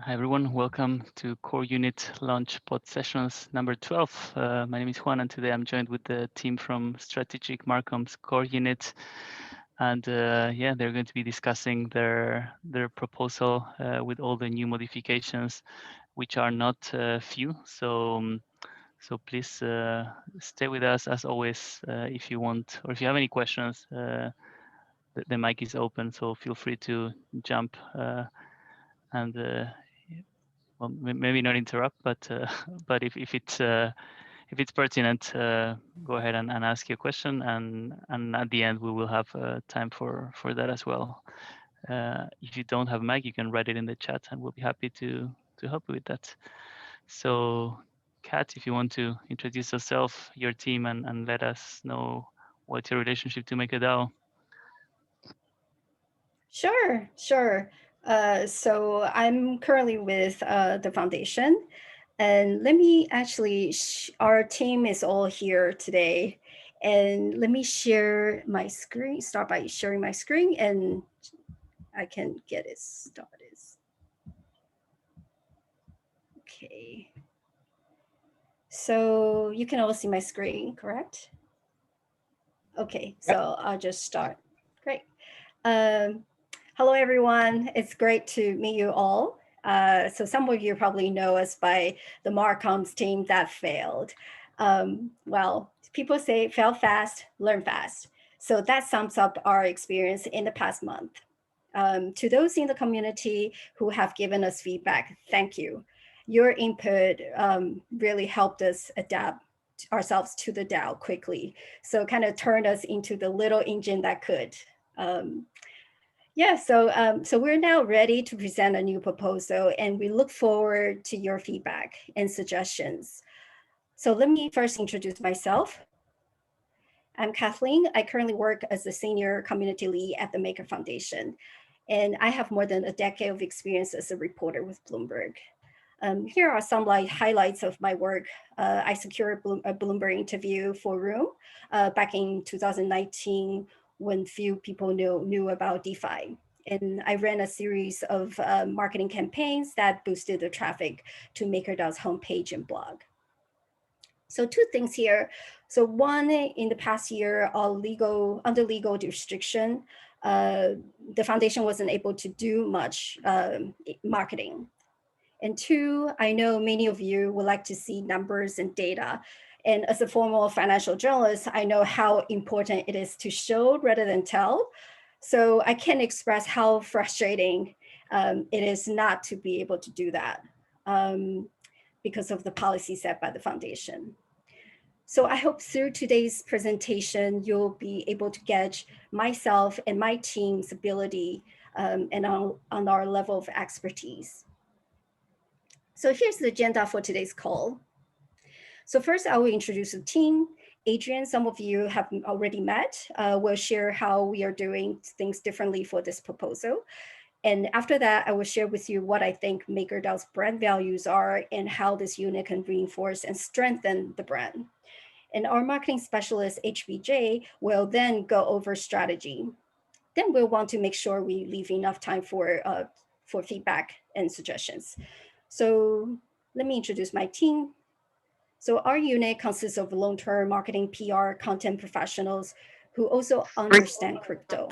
Hi everyone, welcome to Core Unit Launch Pod Sessions number 12. My name is Juan and today I'm joined with the team from Strategic MarComms Core Unit. And yeah, they're going to be discussing their proposal with all the new modifications, which are not few. So please stay with us as always if you want, or if you have any questions, the mic is open, so feel free to jump and well, maybe not interrupt, but but if it's pertinent, go ahead and ask your question, and at the end we will have time for that as well. If you don't have mic, you can write it in the chat, and we'll be happy to help you with that. So, Kat, if you want to introduce yourself, your team, and let us know what's your relationship to MakerDAO. Sure. So I'm currently with the foundation. And let me actually, our team is all here today. And let me share my screen, start by sharing my screen, and I can get it started. Okay. So you can all see my screen, correct? Okay, so I'll just start. Great. Hello, everyone. It's great to meet you all. So some of you probably know us by the MarComms team that failed. Well, people say fail fast, learn fast. So that sums up our experience in the past month. To those in the community who have given us feedback, thank you. Your input really helped us adapt ourselves to the DAO quickly. So kind of turned us into the little engine that could. So we're now ready to present a new proposal, and we look forward to your feedback and suggestions. So let me first introduce myself. I'm Kathleen. I currently work as the senior community lead at the Maker Foundation, and I have more than a decade of experience as a reporter with Bloomberg. Here are some highlights of my work. I secured a Bloomberg interview for Room back in 2019 when few people knew about DeFi. And I ran a series of marketing campaigns that boosted the traffic to MakerDAO's homepage and blog. So two things here. So one, in the past year, under legal restriction, the foundation wasn't able to do much marketing. And two, I know many of you would like to see numbers and data. And as a former financial journalist, I know how important it is to show rather than tell. So I can express how frustrating it is not to be able to do that because of the policy set by the foundation. So I hope through today's presentation, you'll be able to gauge myself and my team's ability and on our level of expertise. So here's the agenda for today's call. So first, I will introduce the team. Adrian, some of you have already met. We'll share how we are doing things differently for this proposal. And after that, I will share with you what I think MakerDAO's brand values are and how this unit can reinforce and strengthen the brand. And our marketing specialist, HBJ, will then go over strategy. Then we'll want to make sure we leave enough time for feedback and suggestions. So let me introduce my team. So our unit consists of long-term marketing, PR, content professionals who also understand crypto.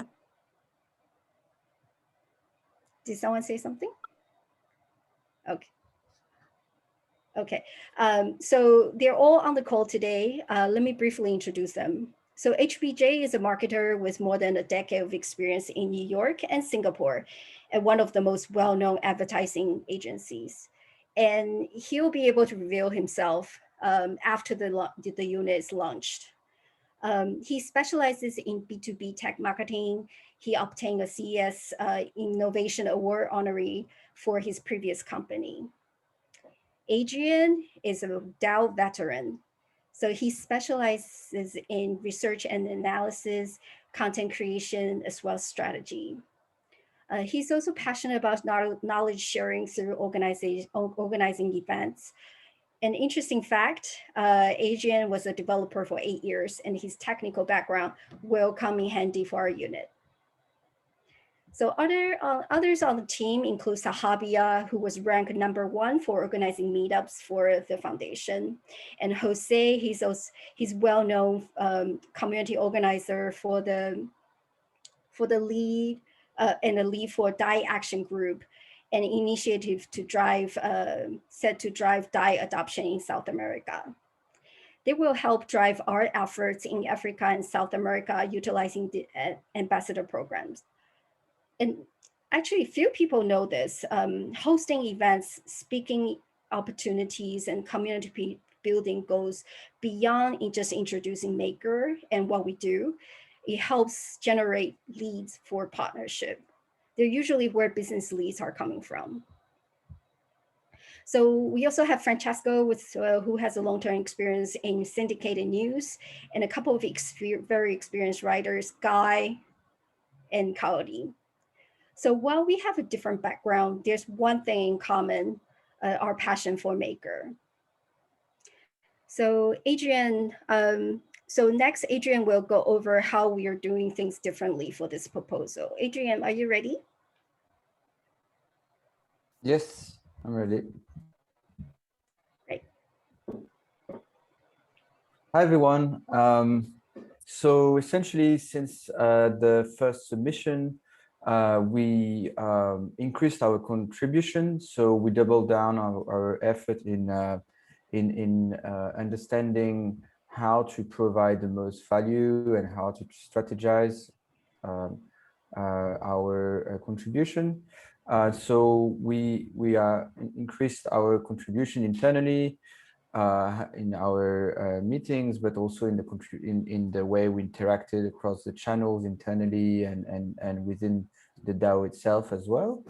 Did someone say something? Okay. So they're all on the call today. Let me briefly introduce them. So HBJ is a marketer with more than a decade of experience in New York and Singapore, and one of the most well-known advertising agencies. And he'll be able to reveal himself after the unit is launched. He specializes in B2B tech marketing. He obtained a CES Innovation Award honoree for his previous company. Adrian is a DAO veteran. So he specializes in research and analysis, content creation, as well as strategy. He's also passionate about knowledge sharing through organizing events. An interesting fact, Adrian was a developer for 8 years, and his technical background will come in handy for our unit. So others on the team include Sahabia, who was ranked #1 for organizing meetups for the foundation, and Jose, he's well-known community organizer for the lead and the lead for DAI Action Group, an initiative to drive set to drive DAI adoption in South America. They will help drive our efforts in Africa and South America utilizing the ambassador programs. And actually, few people know this. Hosting events, speaking opportunities, and community building goes beyond just introducing Maker and what we do. It helps generate leads for partnership. They're usually where business leads are coming from. So we also have Francesco, who has a long-term experience in syndicated news, and a couple of very experienced writers, Guy and Kaori. So while we have a different background, there's one thing in common, our passion for Maker. So next Adrian will go over how we are doing things differently for this proposal. Adrian, are you ready? Yes, I'm ready. Great. Hi, everyone. So essentially, since the first submission, we increased our contribution. So we doubled down our effort in understanding how to provide the most value and how to strategize our contribution. So we increased our contribution internally in our meetings, but also in the way we interacted across the channels internally and within the DAO itself as well.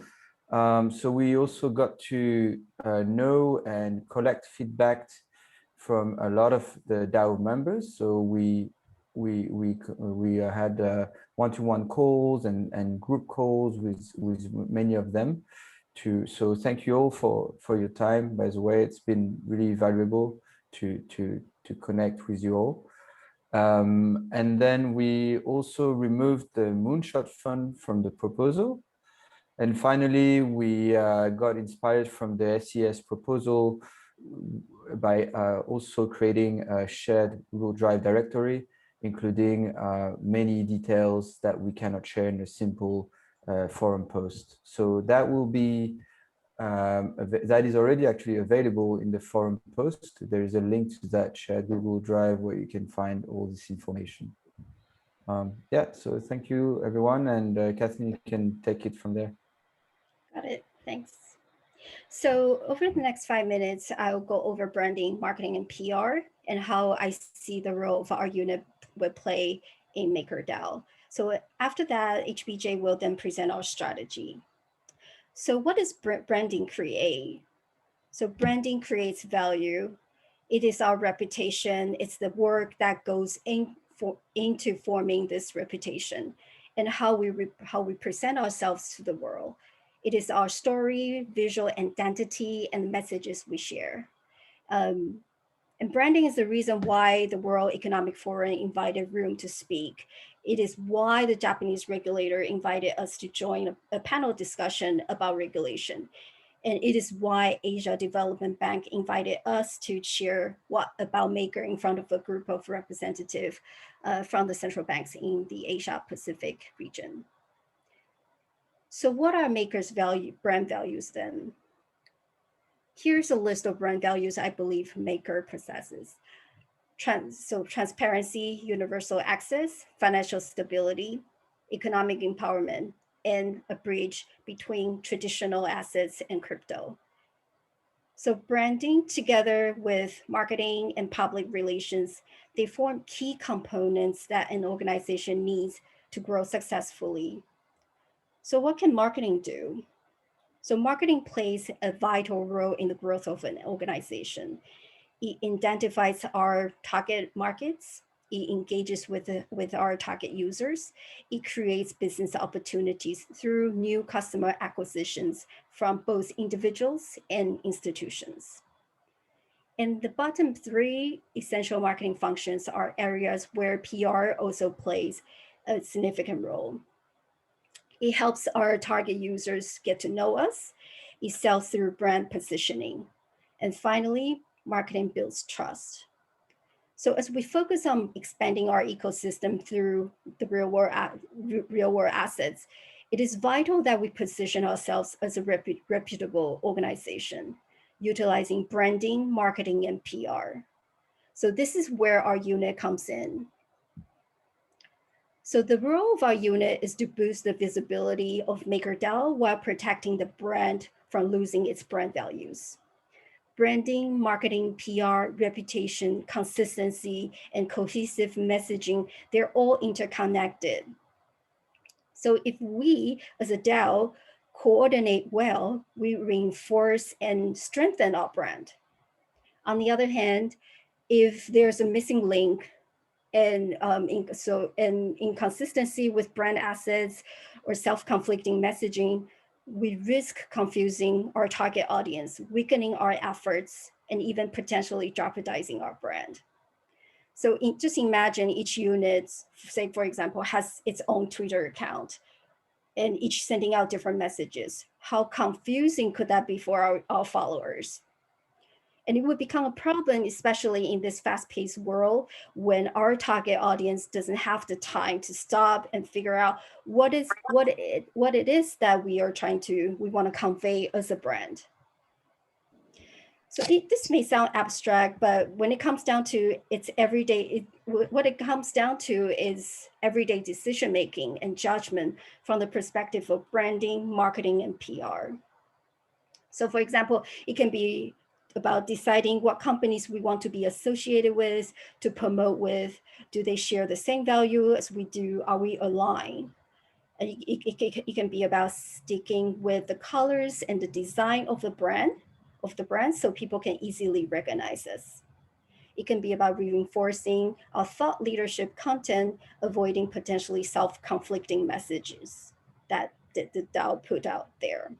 So we also got to know and collect feedback from a lot of the DAO members. So we had one-to-one calls and group calls with many of them. So thank you all for your time. By the way, it's been really valuable to connect with you all. And then we also removed the Moonshot Fund from the proposal. And finally, we got inspired from the SES proposal by also creating a shared Google Drive directory, including many details that we cannot share in a simple forum post. So that will be, that is already actually available in the forum post. There is a link to that shared Google Drive where you can find all this information. Yeah, so thank you, everyone. And Kathleen, you can take it from there. Got it, thanks. So over the next 5 minutes, I'll go over branding, marketing, and PR, and how I see the role of our unit will play in MakerDAO. So after that, HBJ will then present our strategy. So what does branding create? So branding creates value. It is our reputation. It's the work that goes into forming this reputation and how we present ourselves to the world. It is our story, visual identity, and messages we share. And branding is the reason why the World Economic Forum invited Room to speak. It is why the Japanese regulator invited us to join a panel discussion about regulation. And it is why Asia Development Bank invited us to share about Maker in front of a group of representatives from the central banks in the Asia Pacific region. So what are Maker's brand values then? Here's a list of brand values I believe Maker possesses. So transparency, universal access, financial stability, economic empowerment, and a bridge between traditional assets and crypto. So branding together with marketing and public relations, they form key components that an organization needs to grow successfully. So what can marketing do? So marketing plays a vital role in the growth of an organization. It identifies our target markets. It engages with our target users. It creates business opportunities through new customer acquisitions from both individuals and institutions. And the bottom 3 essential marketing functions are areas where PR also plays a significant role. It helps our target users get to know us. It sells through brand positioning. And finally, marketing builds trust. So as we focus on expanding our ecosystem through the real world assets, it is vital that we position ourselves as a reputable organization, utilizing branding, marketing, and PR. So this is where our unit comes in. So the role of our unit is to boost the visibility of MakerDAO while protecting the brand from losing its brand values. Branding, marketing, PR, reputation, consistency, and cohesive messaging, they're all interconnected. So if we, as a DAO, coordinate well, we reinforce and strengthen our brand. On the other hand, if there's a missing link and inconsistency with brand assets or self-conflicting messaging, we risk confusing our target audience, weakening our efforts, and even potentially jeopardizing our brand. So just imagine each unit, say for example, has its own Twitter account and each sending out different messages. How confusing could that be for our followers? And it would become a problem, especially in this fast-paced world when our target audience doesn't have the time to stop and figure out what it is that we want to convey as a brand. So this may sound abstract, but when it comes down to its everyday, what it comes down to is everyday decision-making and judgment from the perspective of branding, marketing, and PR. So for example, it can be about deciding what companies we want to be associated with, to promote with. Do they share the same value as we do? Are we aligned? And it can be about sticking with the colors and the design of the brand, so people can easily recognize us. It can be about reinforcing our thought leadership content, avoiding potentially self-conflicting messages that the DAO put out there.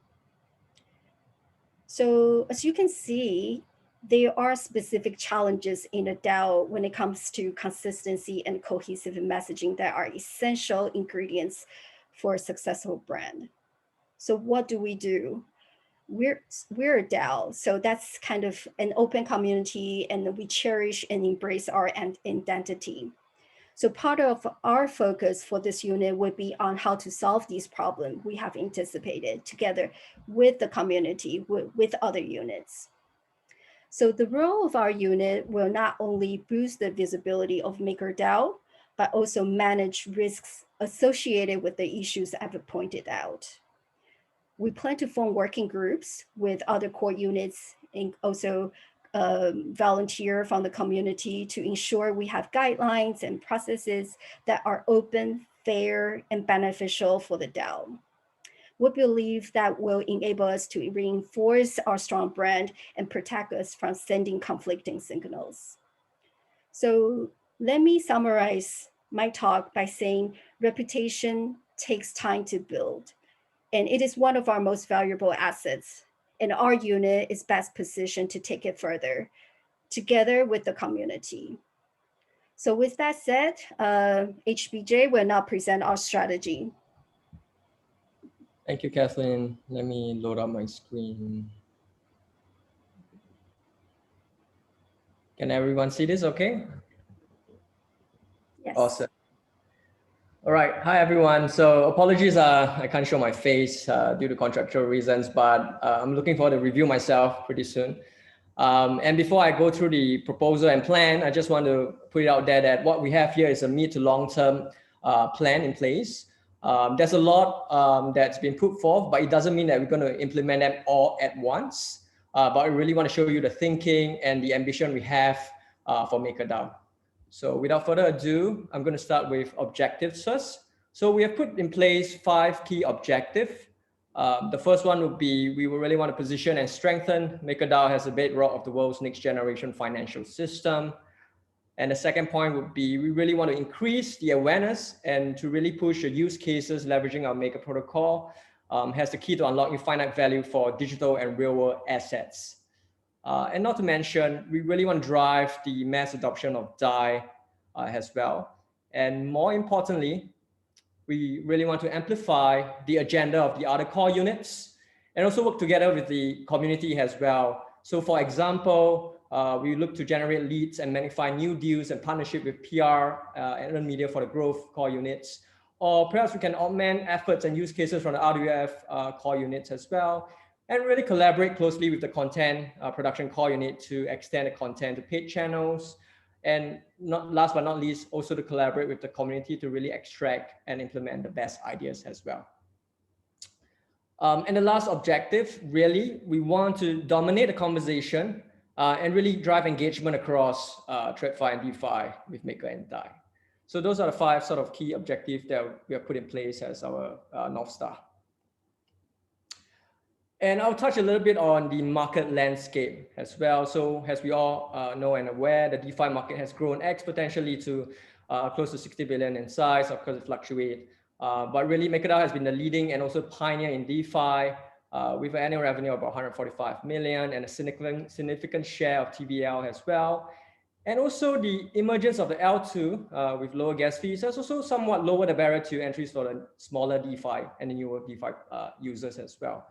So as you can see, there are specific challenges in a DAO when it comes to consistency and cohesive messaging that are essential ingredients for a successful brand. So what do? We're a DAO, so that's kind of an open community, and we cherish and embrace our identity. So part of our focus for this unit would be on how to solve these problems we have anticipated together with the community, with other units. So the role of our unit will not only boost the visibility of MakerDAO, but also manage risks associated with the issues I've pointed out. We plan to form working groups with other core units and also volunteer from the community to ensure we have guidelines and processes that are open, fair, and beneficial for the DAO. We believe that will enable us to reinforce our strong brand and protect us from sending conflicting signals. So let me summarize my talk by saying reputation takes time to build, and it is one of our most valuable assets. And our unit is best positioned to take it further together with the community. So with that said, HBJ will now present our strategy. Thank you, Kathleen. Let me load up my screen. Can everyone see this okay? Yes. Awesome. All right. Hi, everyone. So apologies, I can't show my face due to contractual reasons, but I'm looking forward to review myself pretty soon. And before I go through the proposal and plan, I just want to put it out there that what we have here is a mid to long-term plan in place. There's a lot that's been put forth, but it doesn't mean that we're going to implement them all at once. But I really want to show you the thinking and the ambition we have for MakerDAO. So without further ado, I'm going to start with objectives first. So we have put in place 5 key objectives. The first one would be, we will really want to position and strengthen MakerDAO as a bedrock of the world's next generation financial system. And the second point would be, we really want to increase the awareness and to really push the use cases leveraging our Maker protocol as the key to unlocking finite value for digital and real world assets. And not to mention, we really want to drive the mass adoption of DAI as well. And more importantly, we really want to amplify the agenda of the other core units and also work together with the community as well. So for example, we look to generate leads and magnify new deals and partnership with PR and earned media for the growth core units. Or perhaps we can augment efforts and use cases from the RWF core units as well, and really collaborate closely with the content production core unit to extend the content to paid channels. And last but not least, also to collaborate with the community to really extract and implement the best ideas as well. And the last objective, really, we want to dominate the conversation and really drive engagement across TradFi and DeFi with Maker and DAI. So those are the 5 sort of key objectives that we have put in place as our North Star. And I'll touch a little bit on the market landscape as well. So as we all know and aware, the DeFi market has grown exponentially to close to 60 billion in size. Of course, it fluctuates. But really, MakerDAO has been the leading and also pioneer in DeFi with an annual revenue of about 145 million and a significant share of TVL as well. And also the emergence of the L2 with lower gas fees has also somewhat lowered the barrier to entries for the smaller DeFi and the newer DeFi users as well.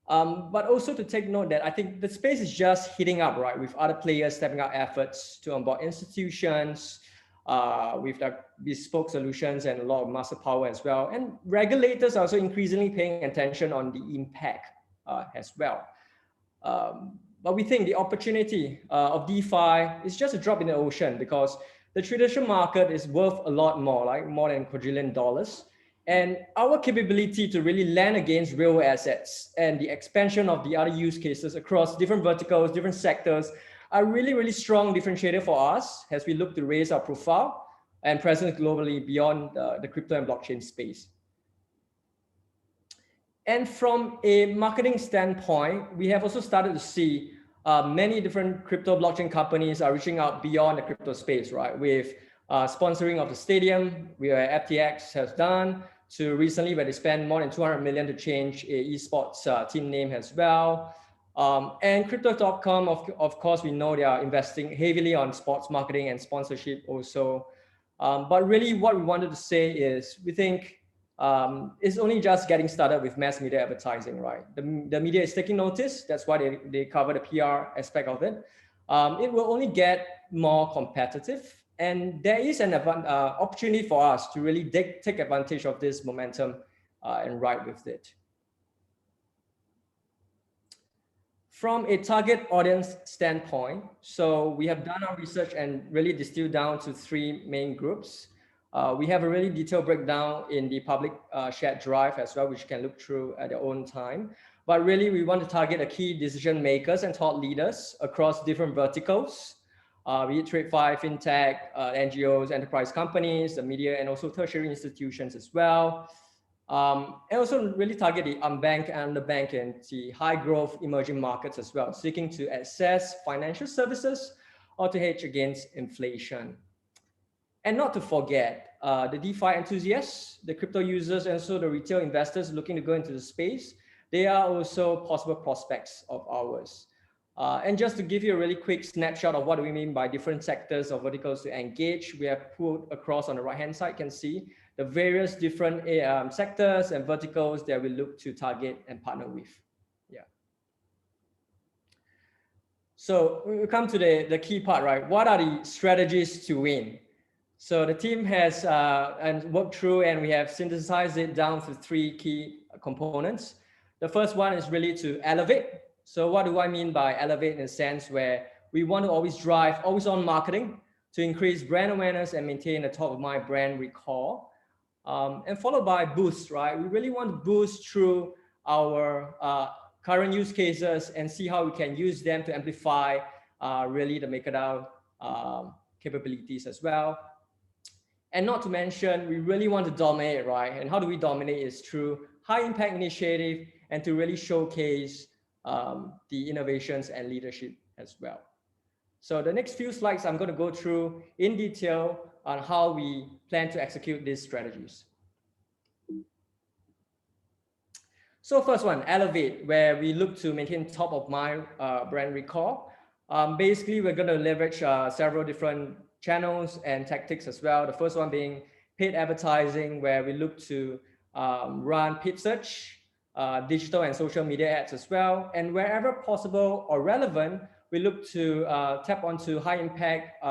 But also to take note that I think the space is just heating up, right? With other players stepping up efforts to onboard institutions with their bespoke solutions and a lot of master power as well. And regulators are also increasingly paying attention on the impact as well. But we think the opportunity of DeFi is just a drop in the ocean because the traditional market is worth a lot more, like more than $1 quadrillion. And our capability to really lend against real assets and the expansion of the other use cases across different verticals, different sectors are really, really strong differentiator for us as we look to raise our profile and presence globally beyond the crypto and blockchain space. And from a marketing standpoint, we have also started to see many different crypto blockchain companies are reaching out beyond the crypto space, right? With sponsoring of the stadium, where FTX has done, to recently where they spent more than 200 million to change a esports team name as well. And Crypto.com, of course, we know they are investing heavily on sports marketing and sponsorship also. But really what we wanted to say is we think it's only just getting started with mass media advertising, right? The media is taking notice. That's why they cover the PR aspect of it. It will only get more competitive. And there is an opportunity for us to really take advantage of this momentum and ride with it. From a target audience standpoint, so we have done our research and really distilled down to 3 main groups. We have a really detailed breakdown in the public shared drive as well, which you can look through at your own time. But really, we want to target the key decision makers and thought leaders across different verticals. Be it TradFi, FinTech, NGOs, enterprise companies, the media, and also tertiary institutions as well. And also really target the unbanked and underbanked and the high growth emerging markets as well, seeking to access financial services or to hedge against inflation. And not to forget the DeFi enthusiasts, the crypto users, and also the retail investors looking to go into the space. They are also possible prospects of ours. And just to give you a really quick snapshot of what do we mean by different sectors or verticals to engage, we have put across on the right-hand side, you can see the various different sectors and verticals that we look to target and partner with. Yeah. So we come to the key part, right? What are the strategies to win? So the team has worked through and we have synthesized it down to 3 key components. The first one is really to elevate. So what do I mean by elevate in a sense where we want to always drive always on marketing to increase brand awareness and maintain the top of mind brand recall. And followed by boost, right? We really want to boost through our current use cases and see how we can use them to amplify really the MakerDAO capabilities as well. And not to mention, we really want to dominate, right? And how do we dominate is through high impact initiative and to really showcase the innovations and leadership as well. So the next few slides, I'm going to go through in detail on how we plan to execute these strategies. So first one, elevate, where we look to maintain top of mind brand recall. Basically, we're going to leverage several different channels and tactics as well. The first one being paid advertising, where we look to run paid search, digital and social media ads as well. And wherever possible or relevant, we look to tap onto high impact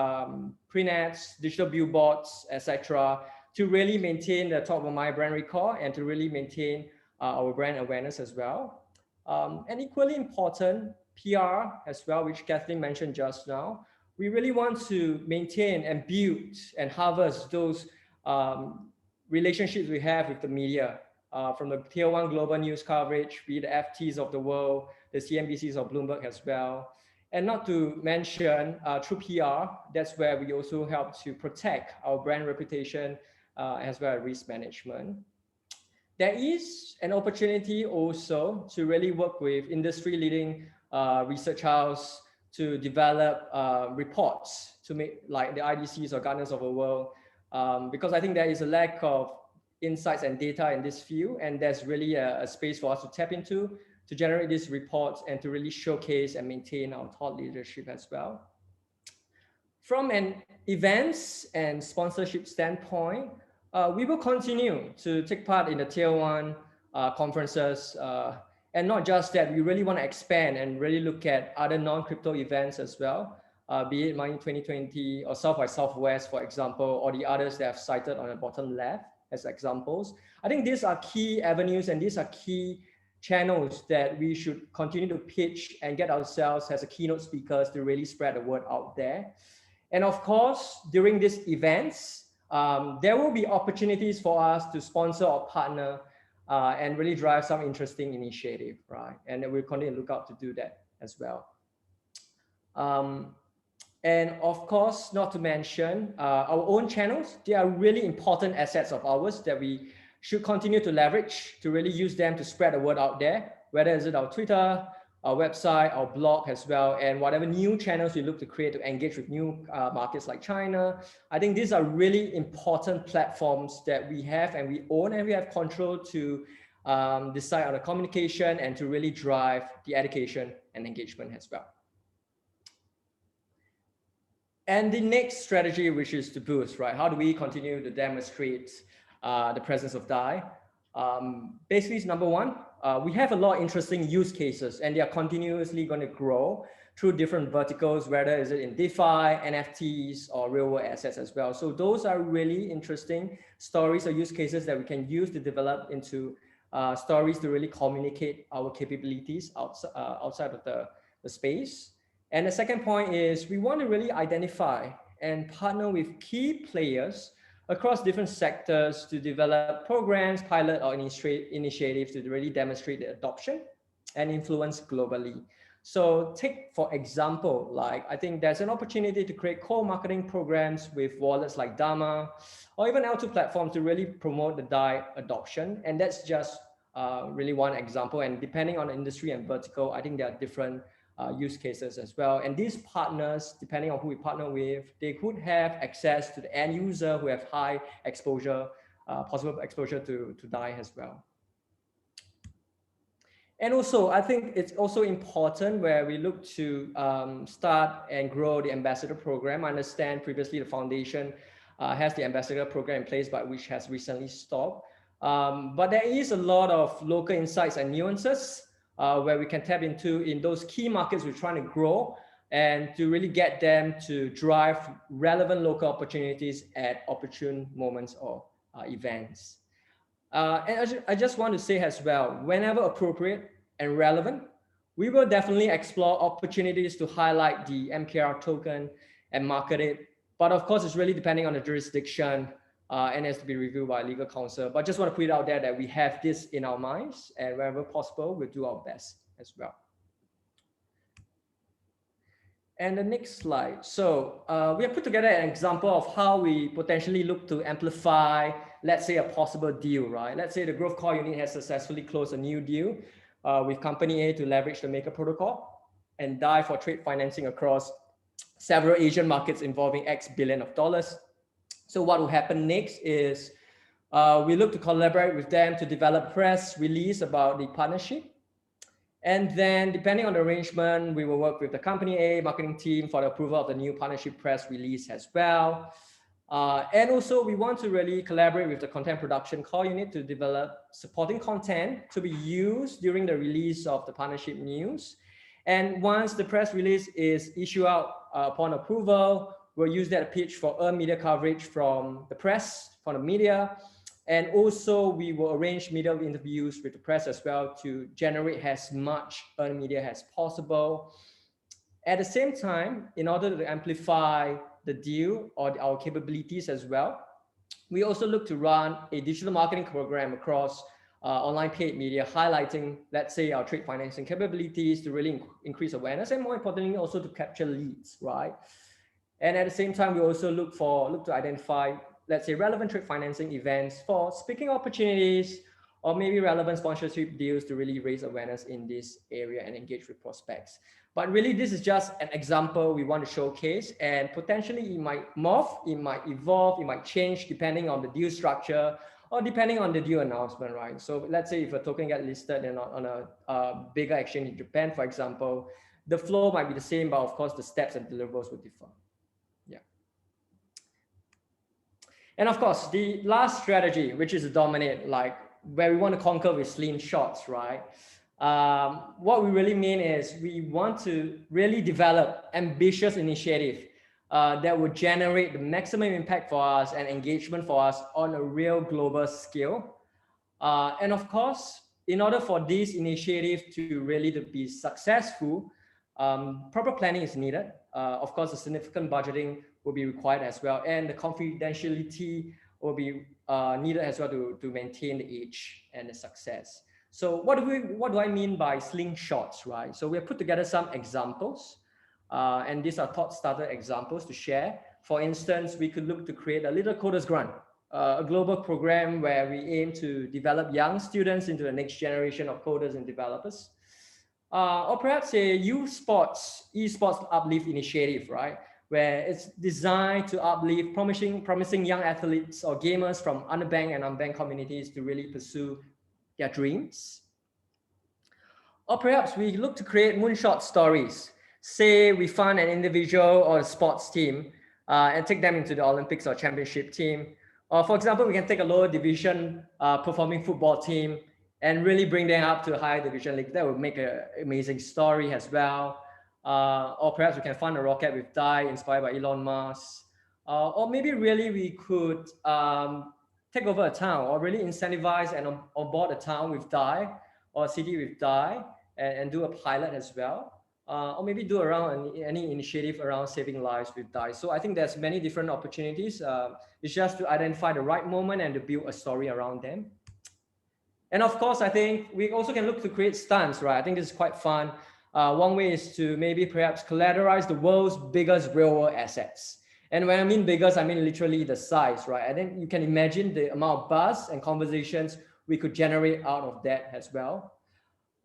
print ads, digital billboards, etc., to really maintain the top of mind brand recall and to really maintain our brand awareness as well. And equally important, PR as well, which Kathleen mentioned just now. We really want to maintain and build and harvest those relationships we have with the media, from the tier 1 global news coverage, be the FTs of the world, the CNBCs of Bloomberg as well. And not to mention through PR, that's where we also help to protect our brand reputation as well as risk management. There is an opportunity also to really work with industry leading research house to develop reports to make like the IDCs or Gartners of the world, because I think there is a lack of insights and data in this field, and there's really a space for us to tap into to generate these reports and to really showcase and maintain our thought leadership as well. From an events and sponsorship standpoint, we will continue to take part in the tier 1 conferences, and not just that, we really want to expand and really look at other non-crypto events as well, be it Money 2020 or South by Southwest, for example, or the others that I've cited on the bottom left as examples. I think these are key avenues and these are key channels that we should continue to pitch and get ourselves as a keynote speakers to really spread the word out there. And of course, during these events, there will be opportunities for us to sponsor or partner and really drive some interesting initiative, right? And we'll continue to look out to do that as well. And of course, not to mention our own channels. They are really important assets of ours that we should continue to leverage to really use them to spread the word out there, whether it's our Twitter, our website, our blog as well, and whatever new channels we look to create to engage with new markets like China. I think these are really important platforms that we have and we own and we have control to decide on the communication and to really drive the education and engagement as well. And the next strategy, which is to boost, right? How do we continue to demonstrate the presence of DAI? Basically, it's number one, we have a lot of interesting use cases and they are continuously going to grow through different verticals, whether is it in DeFi, NFTs, or real world assets as well. So those are really interesting stories or use cases that we can use to develop into stories to really communicate our capabilities outside of the space. And the second point is we want to really identify and partner with key players across different sectors to develop programs, pilot or initiatives to really demonstrate the adoption and influence globally. So take, for example, like I think there's an opportunity to create co-marketing programs with wallets like Dama or even L2 platforms to really promote the DAI adoption. And that's just really one example. And depending on the industry and vertical, I think there are different use cases as well. And these partners, depending on who we partner with, they could have access to the end user who have high exposure, possible exposure to DAI as well. And also, I think it's also important where we look to start and grow the ambassador program. I understand previously the foundation has the ambassador program in place, but which has recently stopped. But there is a lot of local insights and nuances where we can tap into in those key markets we're trying to grow and to really get them to drive relevant local opportunities at opportune moments or events. And I just want to say as well, whenever appropriate and relevant, we will definitely explore opportunities to highlight the MKR token and market it. But of course, it's really depending on the jurisdiction and has to be reviewed by legal counsel. But just want to put it out there that we have this in our minds and wherever possible, we'll do our best as well. And the next slide. So we have put together an example of how we potentially look to amplify, let's say, a possible deal, right? Let's say the Growth Core Unit has successfully closed a new deal with Company A to leverage the Maker protocol and DAI for trade financing across several Asian markets involving X billion of dollars. So what will happen next is we look to collaborate with them to develop press release about the partnership. And then depending on the arrangement, we will work with the Company A marketing team for the approval of the new partnership press release as well. And also we want to really collaborate with the content production core unit to develop supporting content to be used during the release of the partnership news. And once the press release is issued out upon approval, we'll use that pitch for earned media coverage from the press, from the media. And also we will arrange media interviews with the press as well to generate as much earned media as possible. At the same time, in order to amplify the deal or our capabilities as well, we also look to run a digital marketing program across online paid media, highlighting, let's say, our trade financing capabilities to really increase awareness, and more importantly, also to capture leads, right? And at the same time, we also look to identify, let's say, relevant trade financing events for speaking opportunities, or maybe relevant sponsorship deals to really raise awareness in this area and engage with prospects. But really, this is just an example we want to showcase, and potentially it might morph, it might evolve, it might change depending on the deal structure or depending on the deal announcement, right? So let's say if a token gets listed and on a bigger exchange in Japan, for example, the flow might be the same, but of course the steps and deliverables will differ. Yeah. And of course, the last strategy, which is to dominate, like where we want to conquer with Slingshots, right? What we really mean is we want to really develop ambitious initiative that would generate the maximum impact for us and engagement for us on a real global scale. And of course, in order for this initiative to really be successful, proper planning is needed. Of course, a significant budgeting will be required as well, and the confidentiality will be needed as well to maintain the edge and the success. So what do I mean by Slingshots, right? So we have put together some examples, and these are thought starter examples to share. For instance, we could look to create a little coders grant, a global program where we aim to develop young students into the next generation of coders and developers. Or perhaps a esports uplift initiative, right? Where it's designed to uplift promising young athletes or gamers from underbanked and unbanked communities to really pursue their dreams. Or perhaps we look to create moonshot stories. Say we fund an individual or a sports team and take them into the Olympics or championship team. Or for example, we can take a lower division performing football team and really bring them up to a higher division league. That would make an amazing story as well. Or perhaps we can fund a rocket with DAI inspired by Elon Musk. Or maybe really we could take over a town or really incentivize and onboard a town with DAI or a city with DAI and do a pilot as well. Or maybe do around any initiative around saving lives with DAI. So I think there's many different opportunities. It's just to identify the right moment and to build a story around them. And of course, I think we also can look to create stunts, right? I think this is quite fun. One way is to maybe perhaps collateralize the world's biggest real world assets. And when I mean biggest, I mean literally the size, right? And then you can imagine the amount of buzz and conversations we could generate out of that as well.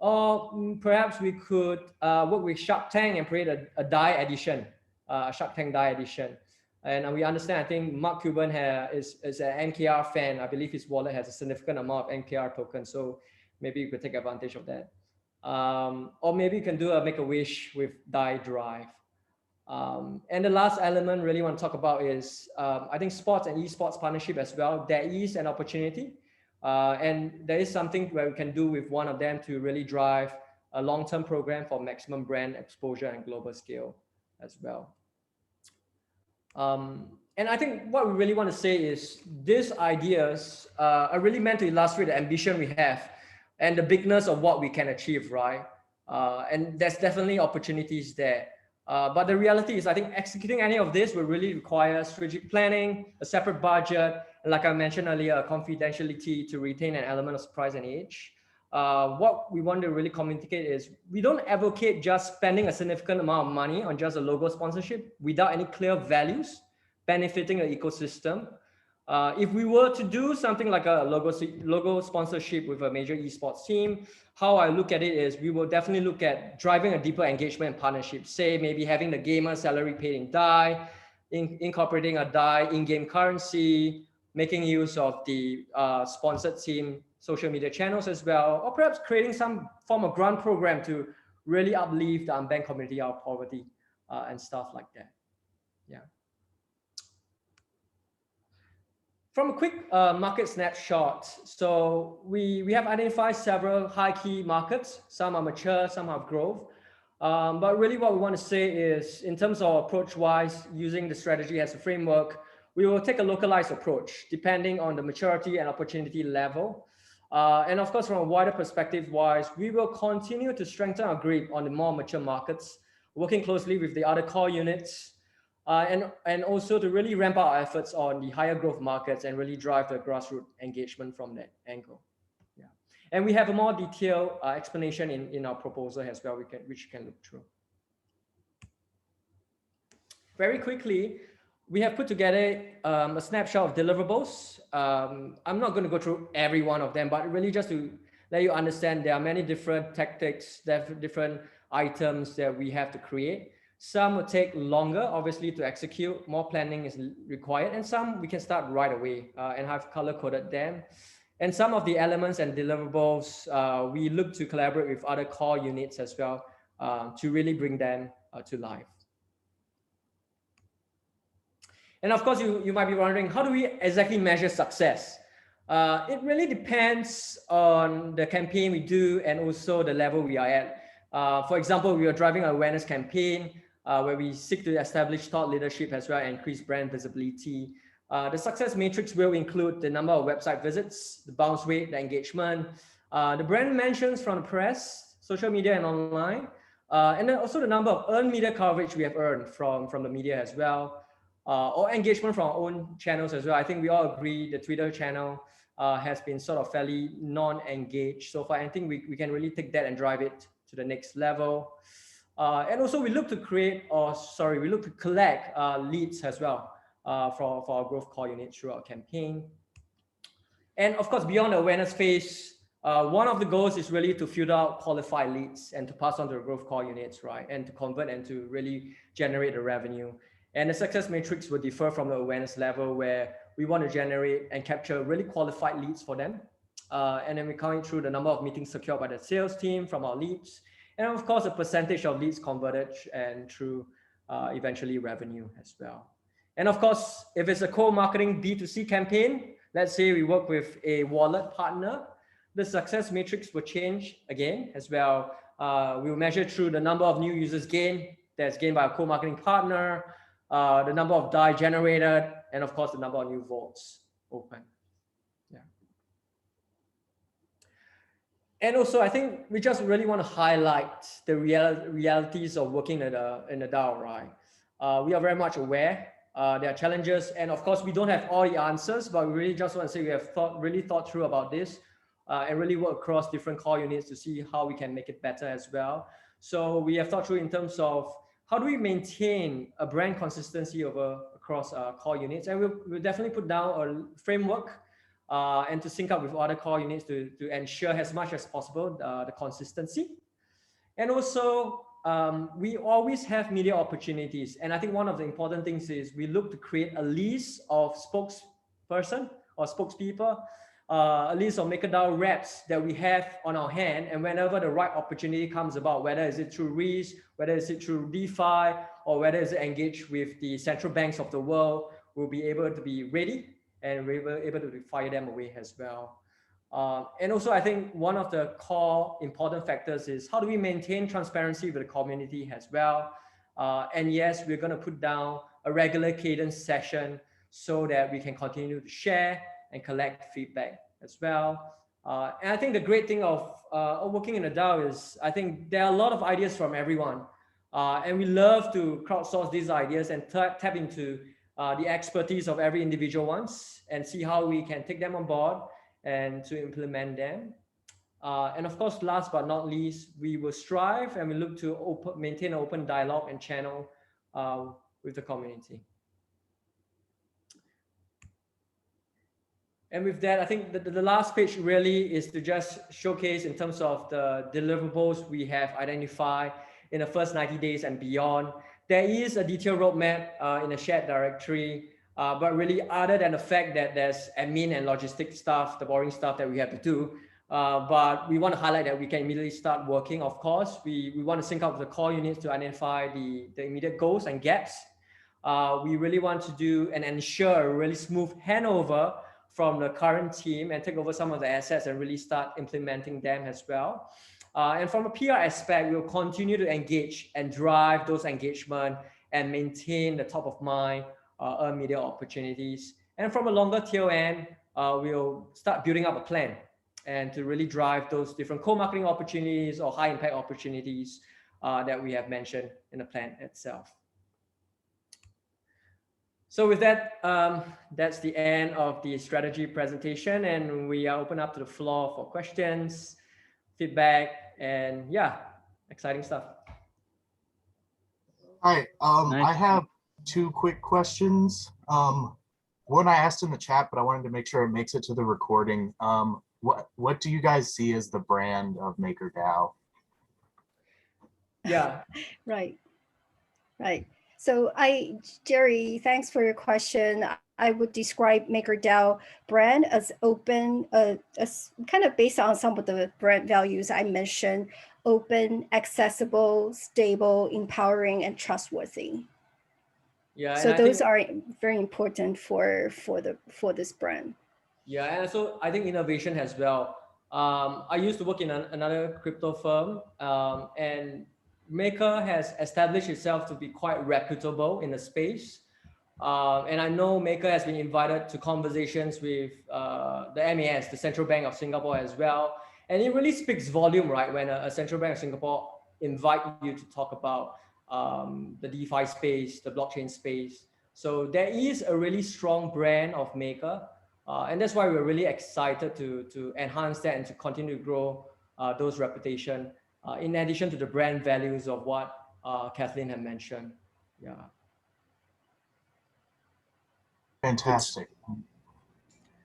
Or perhaps we could work with Shark Tank and create a DAI edition, a Shark Tank DAI edition. And we understand, I think Mark Cuban is an NKR fan. I believe his wallet has a significant amount of NKR tokens. So maybe you could take advantage of that. Or maybe you can do a Make-A-Wish with DAI Drive. And the last element really want to talk about is, I think sports and esports partnership as well. There is an opportunity. And there is something where we can do with one of them to really drive a long-term program for maximum brand exposure and global scale as well. And I think what we really want to say is these ideas are really meant to illustrate the ambition we have and the bigness of what we can achieve, right? And there's definitely opportunities there. But the reality is, I think executing any of this will really require strategic planning, a separate budget, and like I mentioned earlier, confidentiality to retain an element of surprise and edge. What we want to really communicate is we don't advocate just spending a significant amount of money on just a logo sponsorship without any clear values benefiting the ecosystem. If we were to do something like a logo sponsorship with a major esports team, how I look at it is we will definitely look at driving a deeper engagement and partnership. Say maybe having the gamer salary paid in DAI, incorporating a DAI in-game currency, making use of the sponsored team social media channels as well, or perhaps creating some form of grant program to really uplift the unbanked community out of poverty and stuff like that. Yeah. From a quick market snapshot, so we have identified several high key markets. Some are mature, some have growth. But really what we want to say is, in terms of approach-wise, using the strategy as a framework, we will take a localized approach depending on the maturity and opportunity level. And of course, from a wider perspective-wise, we will continue to strengthen our grip on the more mature markets, working closely with the other core units, and also to really ramp up our efforts on the higher growth markets and really drive the grassroots engagement from that angle. Yeah, and we have a more detailed explanation in our proposal as well, which you can look through. Very quickly, we have put together a snapshot of deliverables. I'm not going to go through every one of them, but really just to let you understand, there are many different tactics, different items that we have to create. Some will take longer, obviously, to execute. More planning is required, and some we can start right away and have color-coded them. And some of the elements and deliverables, we look to collaborate with other core units as well to really bring them to life. And of course, you might be wondering, how do we exactly measure success? It really depends on the campaign we do and also the level we are at. For example, we are driving an awareness campaign where we seek to establish thought leadership as well and increase brand visibility. The success matrix will include the number of website visits, the bounce rate, the engagement, the brand mentions from the press, social media and online, and then also the number of earned media coverage we have earned from the media as well, or engagement from our own channels as well. I think we all agree the Twitter channel has been sort of fairly non-engaged so far. I think we can really take that and drive it to the next level. And also we look to collect leads as well for our growth core unit through our campaign. And of course, beyond the awareness phase, one of the goals is really to filter out qualified leads and to pass on to the growth core units, right? And to convert and to really generate the revenue. And the success matrix will differ from the awareness level, where we want to generate and capture really qualified leads for them. And then we're coming through the number of meetings secured by the sales team from our leads. And of course, a percentage of leads converted and through eventually revenue as well. And of course, if it's a co-marketing B2C campaign, let's say we work with a wallet partner, the success matrix will change again as well. We'll measure through the number of new users gained by a co-marketing partner, the number of DAI generated, and of course, the number of new votes open. Yeah. And also, I think we just really want to highlight the realities of working in the DAO, right? We are very much aware there are challenges, and of course, we don't have all the answers, but we really just want to say we have really thought through about this and really work across different core units to see how we can make it better as well. So we have thought through in terms of how do we maintain a brand consistency across core units, and we'll definitely put down a framework and to sync up with other core units to ensure as much as possible the consistency. And also, we always have media opportunities. And I think one of the important things is we look to create a list of spokesperson or spokespeople, a list of MakerDAO reps that we have on our hand. And whenever the right opportunity comes about, whether is it through REIS, whether is it through DeFi, or whether is it engaged with the central banks of the world, we'll be able to be ready and we're able to fire them away as well. And also, I think one of the core important factors is how do we maintain transparency with the community as well. And yes, we're going to put down a regular cadence session so that we can continue to share and collect feedback as well. And I think the great thing of working in a DAO is I think there are a lot of ideas from everyone. And we love to crowdsource these ideas and tap into the expertise of every individual ones and see how we can take them on board and to implement them. And of course, last but not least, we will strive and we look to maintain an open dialogue and channel with the community. And with that, I think the last page really is to just showcase in terms of the deliverables we have identified in the first 90 days and beyond. There is a detailed roadmap in a shared directory, but really other than the fact that there's admin and logistic stuff, the boring stuff that we have to do, but we want to highlight that we can immediately start working. Of course, we want to sync up with the core units to identify the immediate goals and gaps. We really want to do and ensure a really smooth handover from the current team and take over some of the assets and really start implementing them as well. And from a PR aspect, we'll continue to engage and drive those engagement and maintain the top of mind earned media opportunities. And from a longer tail end, we'll start building up a plan and to really drive those different co-marketing opportunities or high impact opportunities that we have mentioned in the plan itself. So with that, that's the end of the strategy presentation, and we are open up to the floor for questions, feedback, and yeah, exciting stuff. Hi, Nice. I have two quick questions. One I asked in the chat, but I wanted to make sure it makes it to the recording. What do you guys see as the brand of MakerDAO? Yeah. Right. So Jerry, thanks for your question. I would describe MakerDAO brand as open, as kind of based on some of the brand values I mentioned: open, accessible, stable, empowering, and trustworthy. Yeah. So those are very important for this brand. Yeah, and so I think innovation as well. I used to work in another crypto firm, and Maker has established itself to be quite reputable in the space. And I know Maker has been invited to conversations with the MAS, the Central Bank of Singapore as well. And it really speaks volume, right? When a Central Bank of Singapore invite you to talk about the DeFi space, the blockchain space. So there is a really strong brand of Maker. And that's why we're really excited to enhance that and to continue to grow those reputation, in addition to the brand values of what Kathleen had mentioned. Yeah. Fantastic.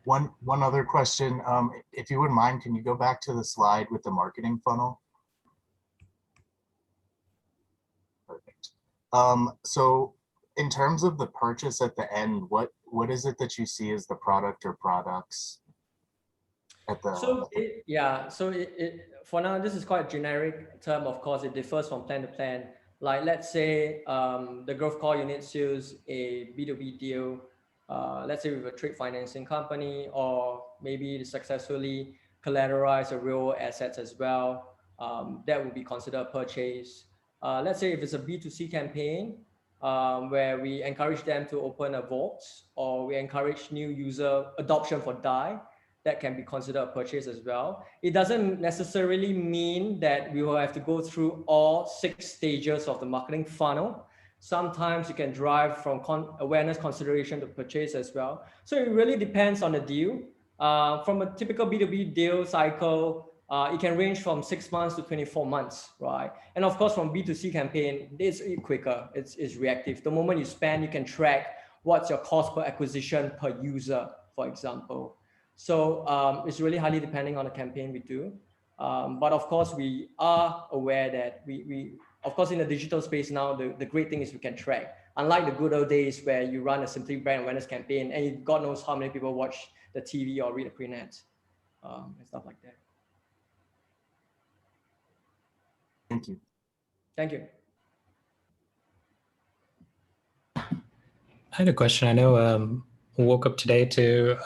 One other question, if you wouldn't mind, can you go back to the slide with the marketing funnel? Perfect. So in terms of the purchase at the end, what is it that you see as the product or products at the? So for now, this is quite a generic term. Of course, it differs from plan to plan. Like, let's say the Growth Core Unit sells a B2B deal, let's say with a trade financing company, or maybe successfully collateralize a real assets as well. That would be considered a purchase. Let's say if it's a B2C campaign, where we encourage them to open a vault, or we encourage new user adoption for DAI, that can be considered a purchase as well. It doesn't necessarily mean that we will have to go through all 6 stages of the marketing funnel. Sometimes you can drive from awareness consideration to purchase as well. So it really depends on the deal. From a typical B2B deal cycle, it can range from 6 months to 24 months, right? And of course, from B2C campaign, it's quicker, it's reactive. The moment you spend, you can track what's your cost per acquisition per user, for example. So it's really highly depending on the campaign we do. But of course, we are aware that we of course, in the digital space now, the great thing is we can track. Unlike the good old days where you run a Simply brand awareness campaign and God knows how many people watch the TV or read the print ads and stuff like that. Thank you. Thank you. I had a question. I know woke up today to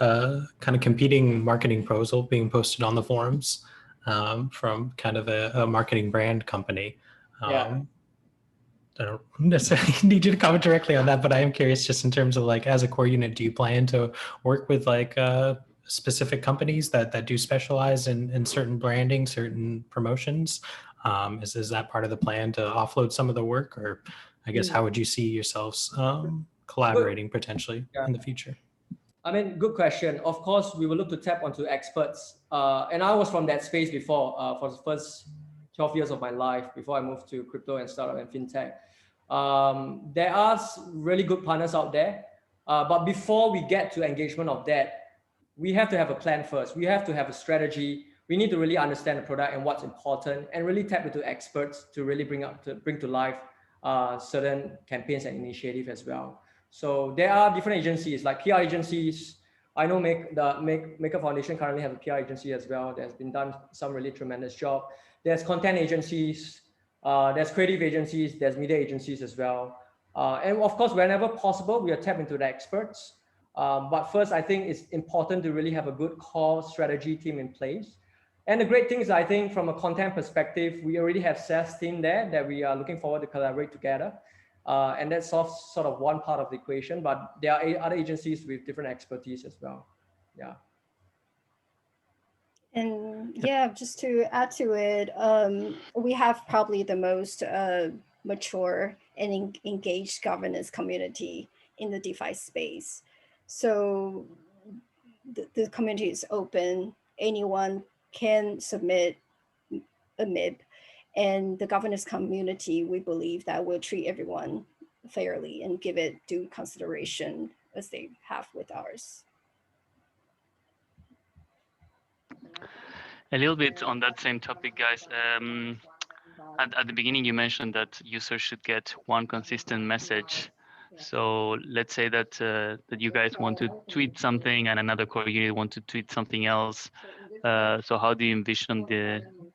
kind of competing marketing proposal being posted on the forums from kind of a marketing brand company. Yeah. I don't necessarily need you to comment directly on that, but I am curious just in terms of like, as a core unit, do you plan to work with like specific companies that do specialize in certain branding, certain promotions? Is that part of the plan to offload some of the work, or I guess how would you see yourselves collaborating potentially in the future? I mean, good question. Of course, we will look to tap onto experts. And I was from that space before, for the first 12 years of my life, before I moved to crypto and startup and fintech. There are really good partners out there. But before we get to engagement of that, we have to have a plan first. We have to have a strategy. We need to really understand the product and what's important, and really tap into experts to really bring to life certain campaigns and initiatives as well. So there are different agencies like PR agencies. I know Maker Foundation currently has a PR agency as well. There's been done some really tremendous job. There's content agencies, there's creative agencies, there's media agencies as well. And of course, whenever possible, we are tapping into the experts. But first, I think it's important to really have a good core strategy team in place. And the great thing is, I think from a content perspective, we already have SaaS team there that we are looking forward to collaborate together. And that solves sort of one part of the equation, but there are other agencies with different expertise as well. Yeah. And yeah, just to add to it, we have probably the most mature and engaged governance community in the DeFi space. So the community is open. Anyone can submit a MIB, and the governance community, we believe that will treat everyone fairly and give it due consideration as they have with ours. A little bit on that same topic, guys. At the beginning, you mentioned that users should get one consistent message. So let's say that that you guys want to tweet something and another core unit want to tweet something else. So how do you envision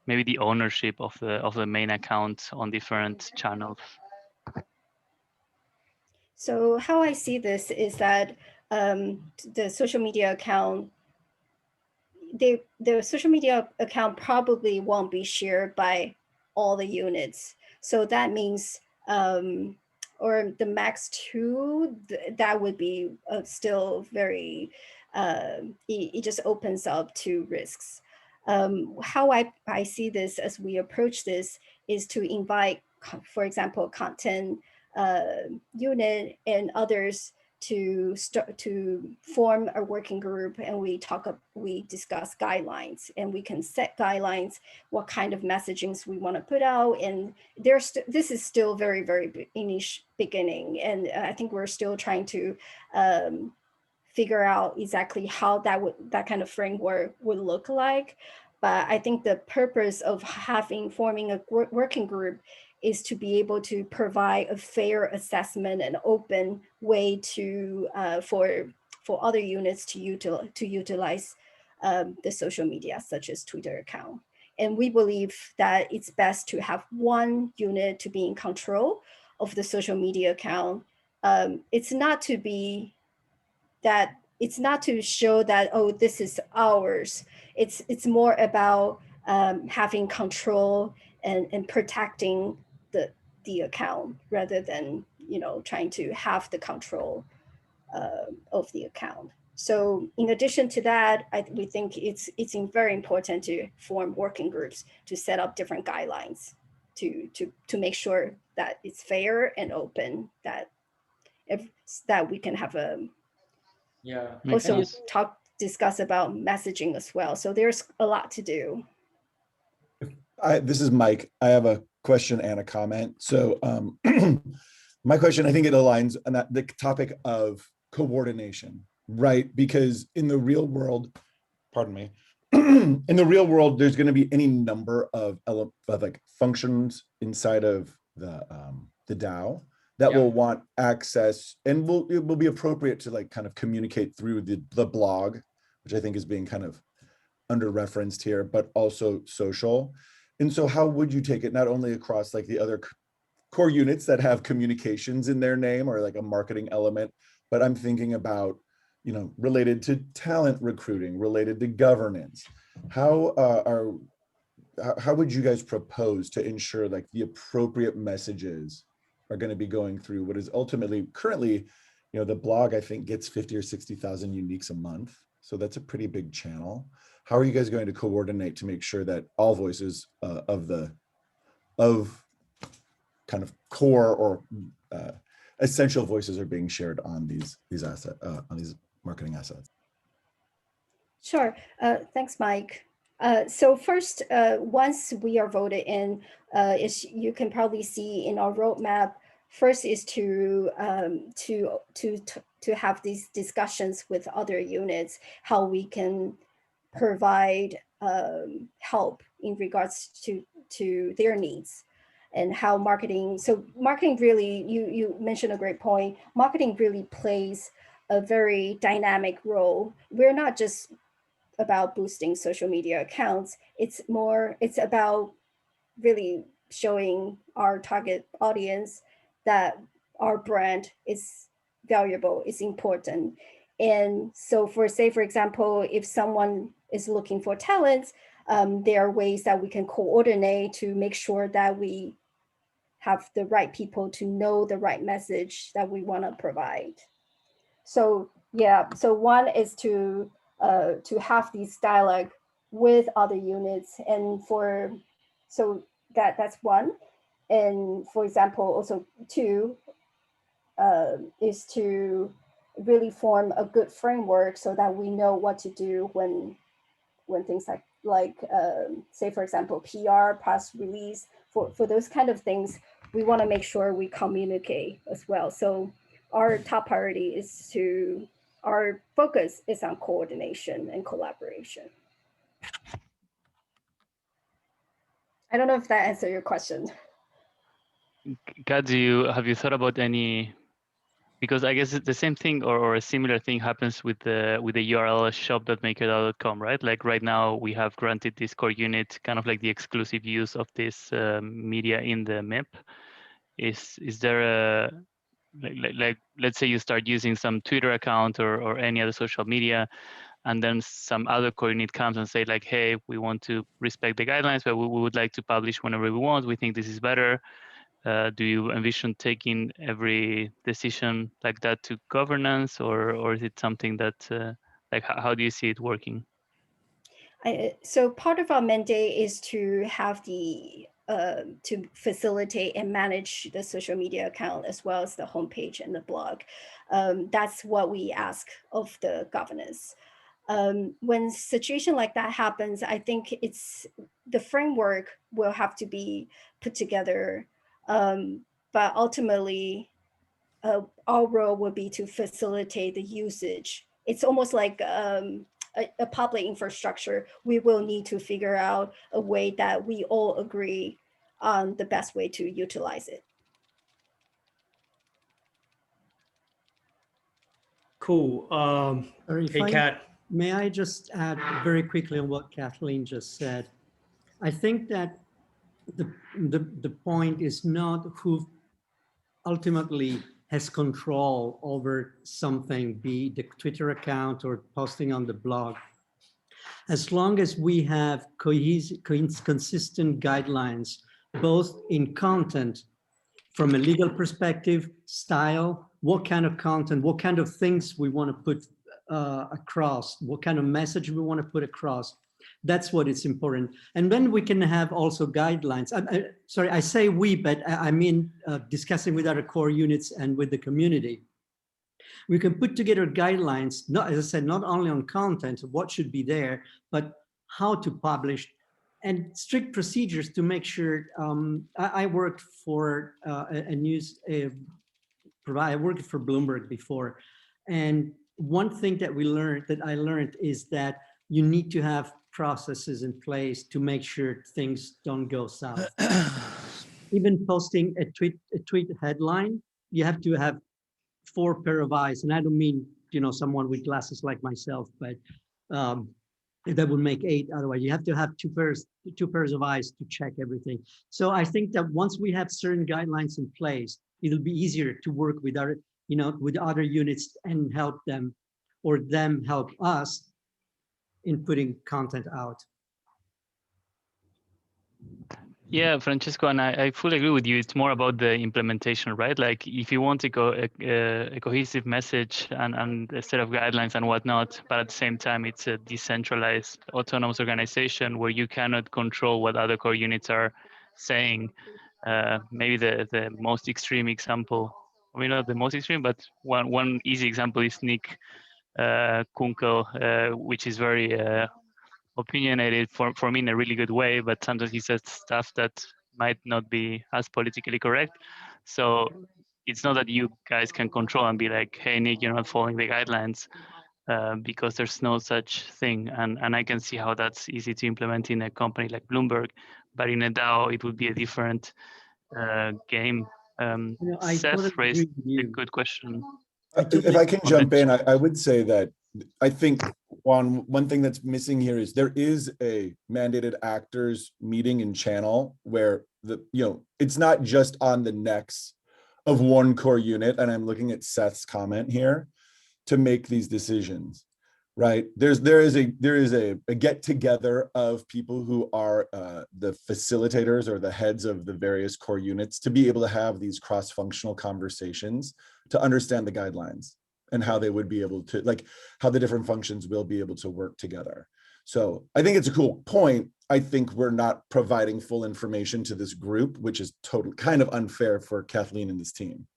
maybe the ownership of the main account on different channels? So how I see this is that the social media account, the social media account probably won't be shared by all the units. So that means, or the max 2, that would be still very, it just opens up to risks. How I see this as we approach this is to invite, for example, content unit and others to form a working group, and we discuss guidelines, and we can set guidelines, what kind of messagings we want to put out. And this is still very, very beginning, and I think we're still trying to figure out exactly how that kind of framework would look like. But I think the purpose of forming a working group is to be able to provide a fair assessment and open way to for other units to utilize the social media, such as Twitter account. And we believe that it's best to have one unit to be in control of the social media account. It's not to show that, oh, this is ours. It's more about having control and protecting the account, rather than trying to have the control of the account. So in addition to that, we think it's very important to form working groups to set up different guidelines to make sure that it's fair and open, that we can have also discuss about messaging as well. So there's a lot to do. This is Mike. I have a question and a comment. So my question, I think it aligns on the topic of coordination, right? Because in the real world, pardon me, in the real world, there's going to be any number of like functions inside of the DAO that will want access, and it will be appropriate to like kind of communicate through the blog, which I think is being kind of under referenced here, but also social. And so how would you take it not only across like the other core units that have communications in their name or like a marketing element, but I'm thinking about, related to talent recruiting, related to governance. How would you guys propose to ensure like the appropriate messages are going to be going through what is ultimately currently, the blog, I think, gets 50 or 60,000 uniques a month. So that's a pretty big channel. How are you guys going to coordinate to make sure that all voices of kind of core or essential voices are being shared on these marketing assets? Sure. Thanks, Mike. So first, once we are voted in, you can probably see in our roadmap, first is to have these discussions with other units, how we can provide help in regards to their needs, and how marketing really, you mentioned a great point, marketing really plays a very dynamic role. We're not just about boosting social media accounts, it's about really showing our target audience that our brand is valuable, is important. And so for example, if someone is looking for talents, there are ways that we can coordinate to make sure that we have the right people to know the right message that we want to provide. So yeah, so one is to have these dialogue with other units, and so that's one. And for example, also two is to really form a good framework so that we know what to do when things like say for example PR, press release, for those kind of things, we want to make sure we communicate as well. So our top priority is our focus is on coordination and collaboration. I don't know if that answered your question. Kat, have you thought about any? Because I guess it's the same thing or a similar thing happens with the URL shop.makerdao.com, right? Like right now we have granted this core unit kind of like the exclusive use of this media in the MIP. Is there a like let's say you start using some Twitter account or any other social media, and then some other core unit comes and say like, hey, we want to respect the guidelines, but we would like to publish whenever we want. We think this is better. Do you envision taking every decision like that to governance, or is it something that like how do you see it working? So part of our mandate is to have to facilitate and manage the social media account as well as the homepage and the blog. That's what we ask of the governance. When situation like that happens, I think the framework will have to be put together. But ultimately, our role would be to facilitate the usage. It's almost like a public infrastructure. We will need to figure out a way that we all agree on the best way to utilize it. Cool. Hey, Kat. May I just add very quickly on what Kathleen just said? I think that the point is not who ultimately has control over something, be the Twitter account or posting on the blog. As long as we have consistent guidelines, both in content, from a legal perspective, style, what kind of content, what kind of things we want to put across, what kind of message we want to put across. That's what is important. And then we can have also guidelines. Sorry, I say we, but I mean discussing with other core units and with the community. We can put together guidelines, not, as I said, not only on content, what should be there, but how to publish, and strict procedures to make sure. I worked for a news provider. I worked for Bloomberg before, and one thing that I learned is that you need to have processes in place to make sure things don't go south. Even posting a tweet headline, you have to have 4 pair of eyes, and I don't mean someone with glasses like myself, but that would make 8. Otherwise, you have to have 2 pairs of eyes to check everything. So I think that once we have certain guidelines in place, it'll be easier to work with our, with other units and help them, or them help us in putting content out. Yeah, Francesco, and I fully agree with you. It's more about the implementation, right? Like if you want to go a cohesive message and a set of guidelines and whatnot, but at the same time, it's a decentralized autonomous organization where you cannot control what other core units are saying. Maybe the most extreme example, I mean, not the most extreme, but one easy example is Nick Kunkel, which is very opinionated for me in a really good way, but sometimes he says stuff that might not be as politically correct. So it's not that you guys can control and be like, hey, Nick, you're not following the guidelines, because there's no such thing. And I can see how that's easy to implement in a company like Bloomberg, but in a DAO, it would be a different game. Seth raised a good question. If I can jump in, I would say that I think one thing that's missing here is there is a mandated actors meeting and channel where it's not just on the necks of one core unit. And I'm looking at Seth's comment here. to make these decisions, right? There is a get together of people who are the facilitators or the heads of the various core units to be able to have these cross-functional conversations to understand the guidelines and how they would be able to, like, how the different functions will be able to work together. So I think it's a cool point. I think we're not providing full information to this group, which is kind of unfair for Kathleen and this team,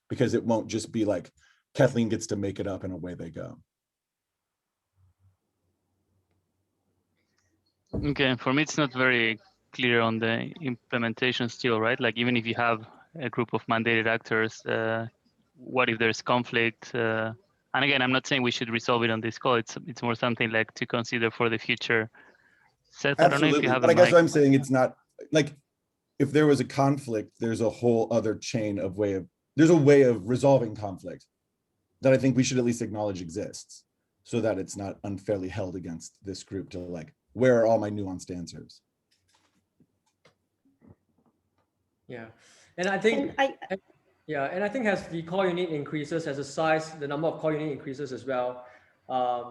because it won't just be like Kathleen gets to make it up and away they go. Okay, for me, it's not very clear on the implementation still, right? Like, even if you have a group of mandated actors, what if there's conflict? And again, I'm not saying we should resolve it on this call. It's more something like to consider for the future. Seth, I don't know if you have but a I guess mic. what I'm saying, it's not like, if there was a conflict, there's a whole other chain of there's a way of resolving conflict that I think we should at least acknowledge exists, so that it's not unfairly held against this group to like, where are all my nuanced answers? Yeah, and I think, and I think as the core unit increases, as the size, the number of core unit increases as well,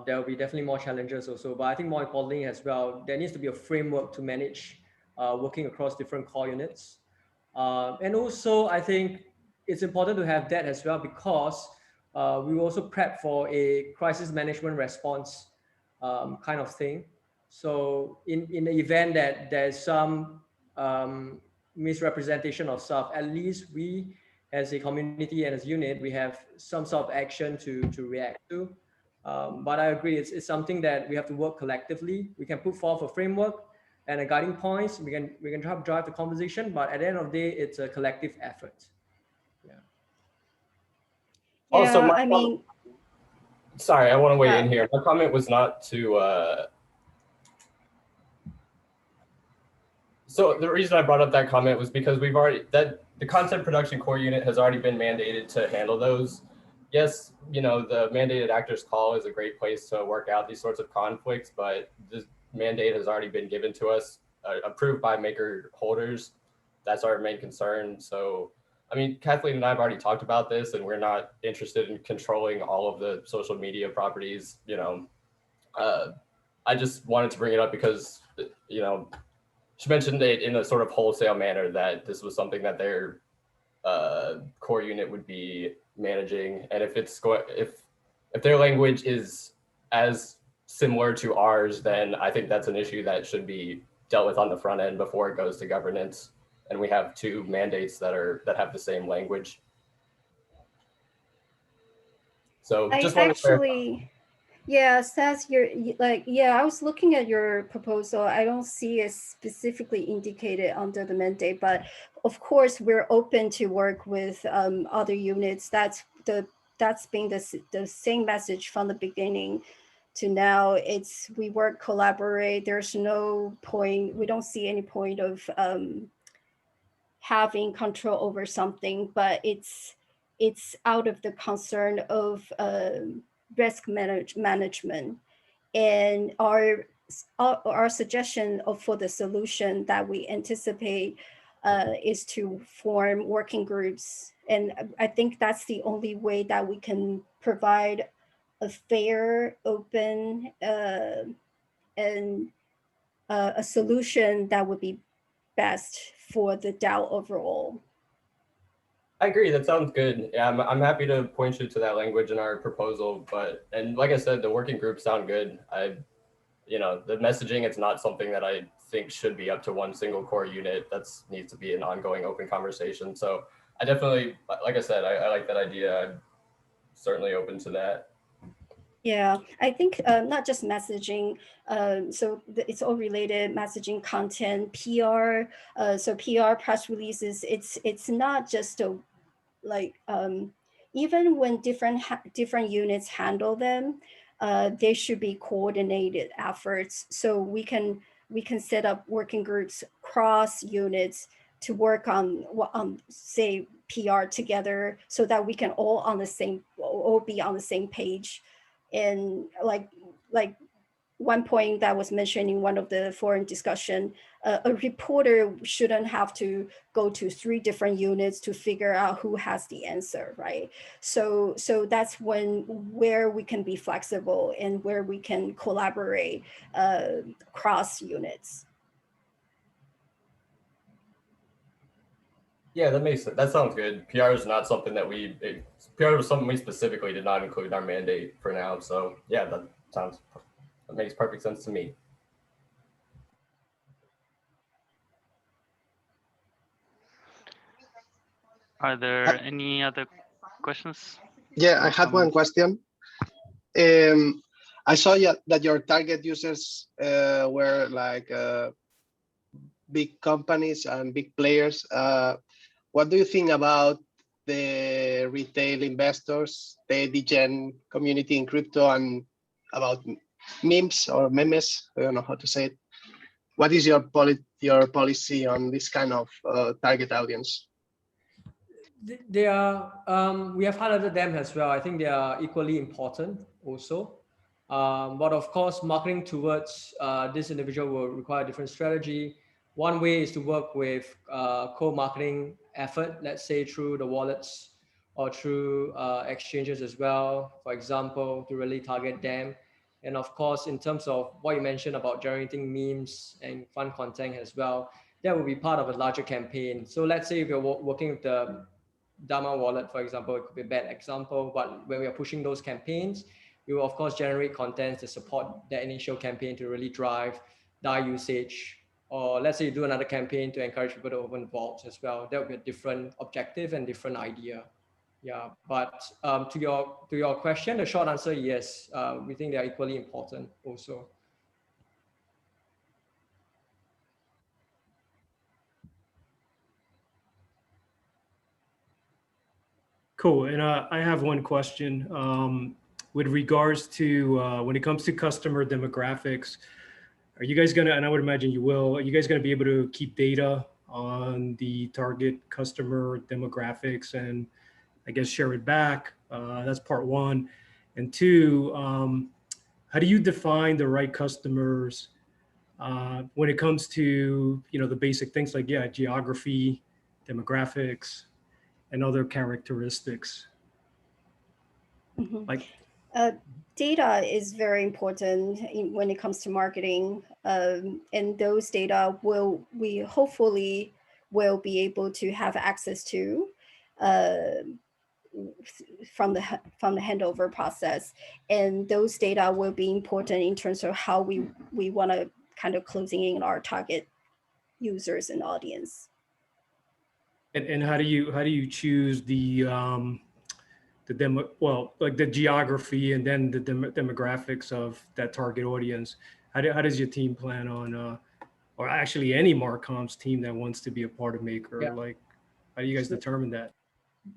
there will be definitely more challenges also. But I think more importantly as well, there needs to be a framework to manage working across different core units. And also, I think it's important to have that as well, because we will also prep for a crisis management response kind of thing. So in the event that there's some misrepresentation of stuff, at least we as a community and as a unit, we have some sort of action to react to. But I agree, it's something that we have to work collectively. We can put forth a framework and a guiding points. We can drive the conversation, but at the end of the day, it's a collective effort. Yeah. Also, I mean, sorry, I want to weigh in here. My comment was not to. So the reason I brought up that comment was because the content production core unit has already been mandated to handle those. Yes, you know, the mandated actors call is a great place to work out these sorts of conflicts, but this mandate has already been given to us, approved by maker holders. That's our main concern. So, I mean, Kathleen and I have already talked about this, and we're not interested in controlling all of the social media properties. You know, I just wanted to bring it up because, you know, she mentioned it in a sort of wholesale manner that this was something that their core unit would be managing, and if their language is as similar to ours, then I think that's an issue that should be dealt with on the front end before it goes to governance. And we have two mandates that have the same language. So just actually, yeah, Seth, I was looking at your proposal. I don't see it specifically indicated under the mandate, but of course we're open to work with other units. That's been the same message from the beginning to now. We work, collaborate. There's no point. We don't see any point of having control over something, but it's out of the concern of risk management, and our suggestion for the solution that we anticipate is to form working groups, and I think that's the only way that we can provide a fair, open, and a solution that would be best for the DAO overall. I agree. That sounds good. Yeah, I'm happy to point you to that language in our proposal. And like I said, the working groups sound good. You know, the messaging, it's not something that I think should be up to one single core unit. Needs to be an ongoing open conversation. So I definitely, like I said, I like that idea. I'm certainly open to that. Yeah, I think not just messaging, so it's all related, messaging, content, PR. So PR, press releases, it's not just even when different units handle them, they should be coordinated efforts. So we can set up working groups cross units to work on say PR together, so that we can all be on the same page. And like one point that was mentioned in one of the forum discussion, a reporter shouldn't have to go to 3 different units to figure out who has the answer, right? So that's where we can be flexible and where we can collaborate across units. Yeah, that makes sense. That sounds good. PR is not something that PR was something we specifically did not include in our mandate for now. So yeah, that makes perfect sense to me. Are there any other questions? Yeah, I had one question. I saw that your target users were like big companies and big players. What do you think about the retail investors, the degen community in crypto, and about memes or memes? I don't know how to say it. What is your policy on this kind of target audience? They are, we have highlighted them as well. I think they are equally important also. But of course, marketing towards this individual will require a different strategy. One way is to work with co-marketing effort, let's say through the wallets or through exchanges as well, for example, to really target them. And of course, in terms of what you mentioned about generating memes and fun content as well, that will be part of a larger campaign. So let's say if you're working with the Dharma wallet, for example, it could be a bad example, but when we are pushing those campaigns, we will of course generate content to support that initial campaign to really drive DAI usage. Or let's say you do another campaign to encourage people to open vaults as well. That would be a different objective and different idea. Yeah, but to your question, the short answer, yes, we think they are equally important also. Cool. And I have one question with regards to when it comes to customer demographics. Are you guys gonna, and I would imagine you will, are you guys gonna be able to keep data on the target customer demographics and I guess share it back? That's part one. And two, how do you define the right customers when it comes to, you know, the basic things like, yeah, geography, demographics, and other characteristics? Mm-hmm. Like data is very important when it comes to marketing, and those data we hopefully will be able to have access to from the handover process, and those data will be important in terms of how we want to kind of closing in our target users and audience. And how do you choose the demo, well, like the geography and then the demographics of that target audience? How does your team plan on, or actually any MarComms team that wants to be a part of Maker, Yeah. like how do you guys determine that?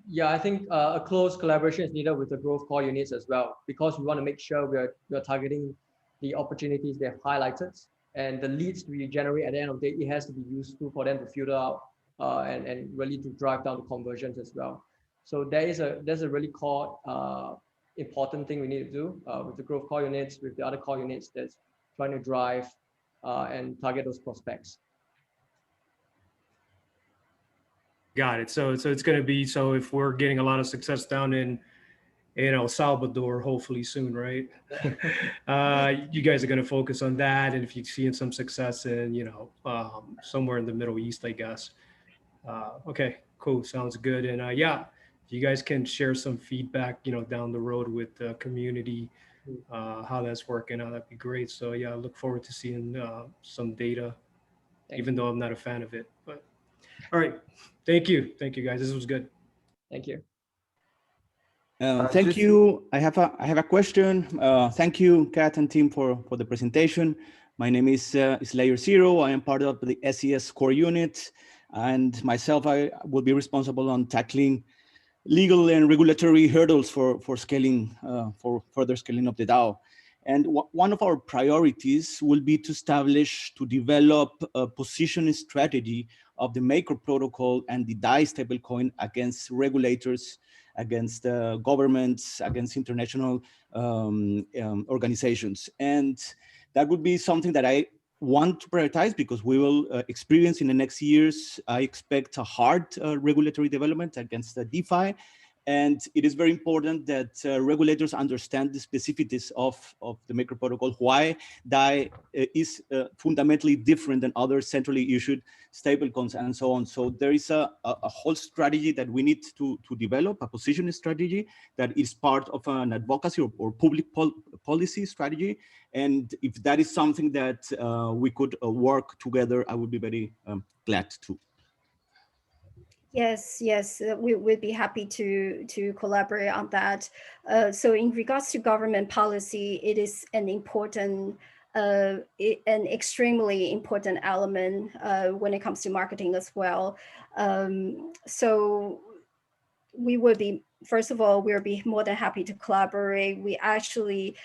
Yeah, I think a close collaboration is needed with the growth core units as well, because we want to make sure we're targeting the opportunities they have highlighted, and the leads we generate at the end of the day, it has to be useful for them to filter out and really to drive down the conversions as well. So there's a really core important thing we need to do with the growth core units, with the other core units that's trying to drive and target those prospects. Got it. So it's going to be, so if we're getting a lot of success down in El Salvador, hopefully soon, right? You guys are going to focus on that. And if you're seeing some success in, you know, somewhere in the Middle East, I guess. Okay, cool. Sounds good. And yeah, if you guys can share some feedback, you know, down the road with the community, how that's working out, that'd be great. So yeah, I look forward to seeing some data, even though I'm not a fan of it. But all right. Thank you guys. This was good. Thank you. Thank you. I have a question. Thank you, Kat and team for the presentation. My name is Layer Zero. I am part of the SES core unit, and myself, I will be responsible on tackling legal and regulatory hurdles for scaling, for further scaling of the DAO. And one of our priorities will be to develop a positioning strategy of the Maker protocol and the DAI stablecoin against regulators, against governments, against international organizations. And that would be something that I want to prioritize, because we will experience in the next years, I expect a hard regulatory development against the DeFi. And it is very important that regulators understand the specificities of the Maker protocol, why DAI is fundamentally different than other centrally issued stablecoins and so on. So there is a whole strategy that we need to develop, a positioning strategy that is part of an advocacy or public policy strategy. And if that is something that we could work together, I would be very glad to. Yes, yes, we would be happy to collaborate on that. So in regards to government policy, it is an important, an extremely important element when it comes to marketing as well. So we would be, first of all, we'll be more than happy to collaborate. We actually,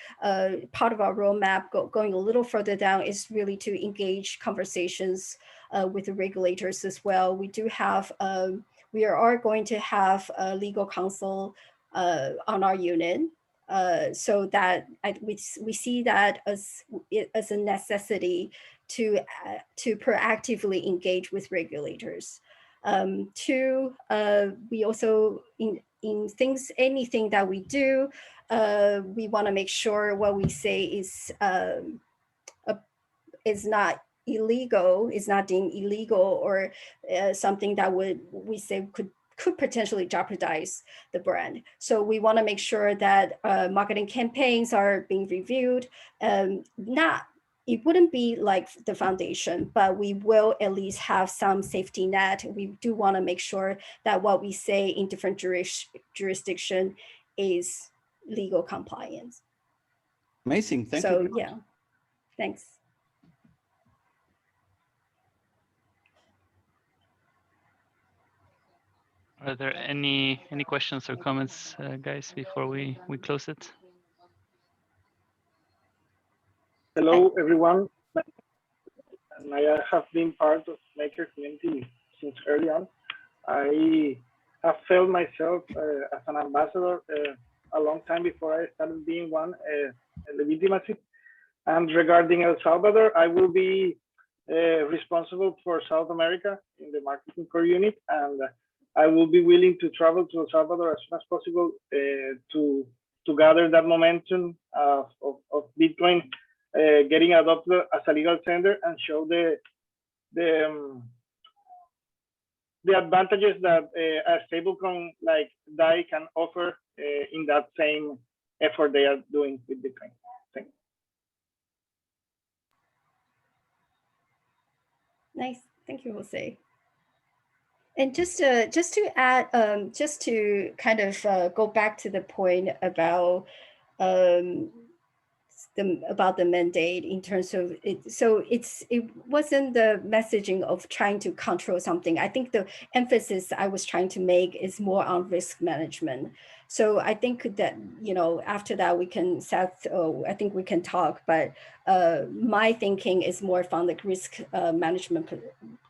part of our roadmap going a little further down is really to engage conversations with the regulators as well. We do have, we are going to have a legal counsel on our unit, so that we see that as a necessity to proactively engage with regulators. Two, we also in things, anything that we do, we want to make sure what we say is not illegal, is not deemed illegal, or something that we say could potentially jeopardize the brand. So we want to make sure that marketing campaigns are being reviewed. It wouldn't be like the foundation, but we will at least have some safety net. We do want to make sure that what we say in different jurisdiction is legal compliance. Amazing, thank you. So yeah, thanks. Are there any questions or comments, guys, before we close it? Hello, everyone. I have been part of Maker community since early on. I have felt myself as an ambassador a long time before I started being one, legitimacy. And regarding El Salvador, I will be responsible for South America in the marketing core unit, and I will be willing to travel to El Salvador as soon as possible to gather that momentum of Bitcoin getting adopted as a legal tender, and show the advantages that a stablecoin like DAI can offer in that same effort they are doing with Bitcoin. Thank you. Nice, thank you, Jose. And just to add, just to kind of go back to the point about the mandate in terms of it. So it wasn't the messaging of trying to control something. I think the emphasis I was trying to make is more on risk management. So I think that, you know, after that we can I think we can talk, but my thinking is more from the risk management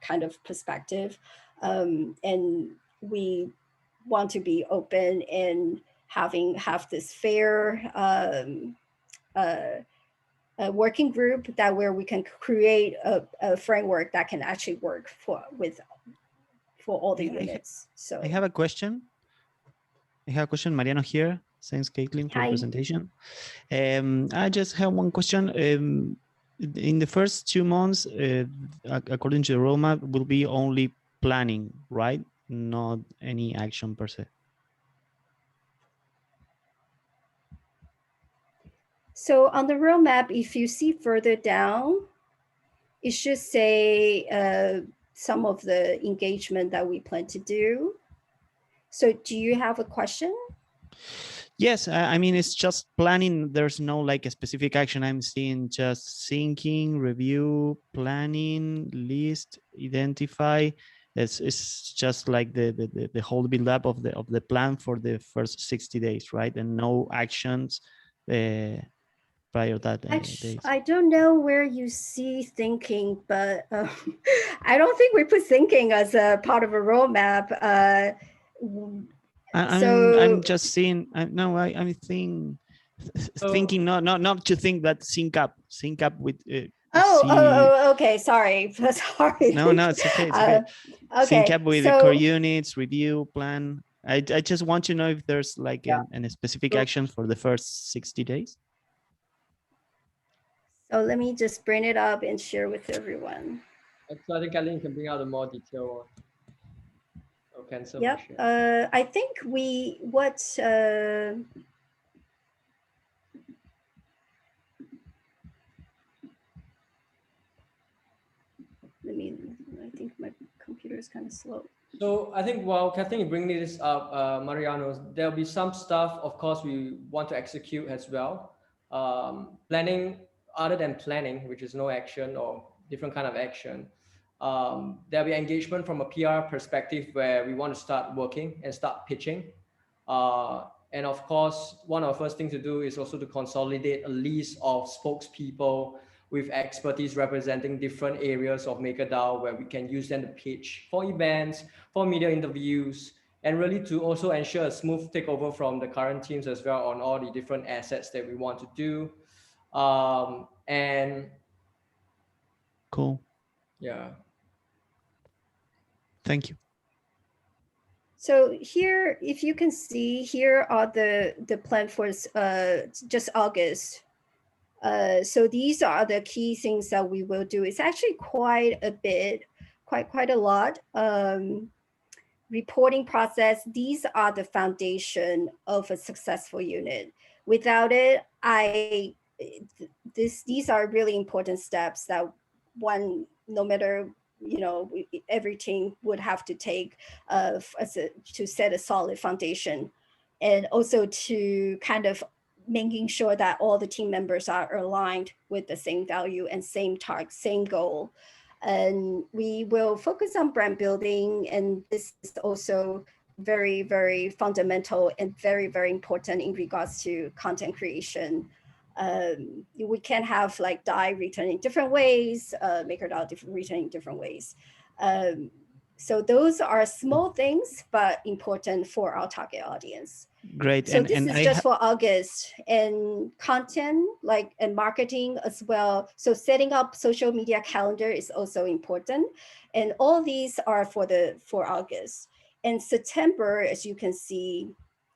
kind of perspective. And we want to be open and have this fair a working group that where we can create a framework that can actually work for all the units. So I have a question. Mariano here. Thanks, Kathleen, for the presentation. I just have one question. In the first 2 months, according to the roadmap, will be only planning, right? Not any action per se. So on the roadmap, if you see further down, it should say some of the engagement that we plan to do. So do you have a question? Yes, I mean, it's just planning. There's no like a specific action. I'm seeing just thinking, review, planning, list, identify. It's just like the whole build up of the plan for the first 60 days, right? And no actions prior to that days. I don't know where you see thinking, but I don't think we put thinking as a part of a roadmap. I'm just seeing. I'm thinking Thinking not to think that sync up with Okay. Sorry. Sorry. No, it's okay. It's okay. Sync Okay. up with the core units, review, plan. I just want to know if there's like a specific action for the first 60 days. So let me just bring it up and share with everyone. So I think Kathleen can bring out a more detail or cancel. Yep. I think I think my computer is kind of slow. So I think while Kathleen is bringing this up, Mariano, there'll be some stuff, of course, we want to execute as well. Planning, other than planning, which is no action or different kind of action, there'll be engagement from a PR perspective where we want to start working and start pitching. And of course, one of the first things to do is also to consolidate a list of spokespeople with expertise representing different areas of MakerDAO where we can use them to pitch for events, for media interviews, and really to also ensure a smooth takeover from the current teams as well on all the different assets that we want to do. And cool. Yeah. Thank you. So here, if you can see, here are the plan for just August. So these are the key things that we will do. It's actually quite a bit, quite a lot. Reporting process, these are the foundation of a successful unit. Without it, these are really important steps that no matter, every team would have to take to set a solid foundation, and also to kind of making sure that all the team members are aligned with the same value and same target, same goal. And we will focus on brand building, and this is also very, very fundamental and very, very important in regards to content creation. We can have like DAI return in different ways, MakerDAO return in different ways. So those are small things, but important for our target audience. Great. So this is just for August, and content and marketing as well. So setting up social media calendar is also important. And all these are for August. And September, as you can see,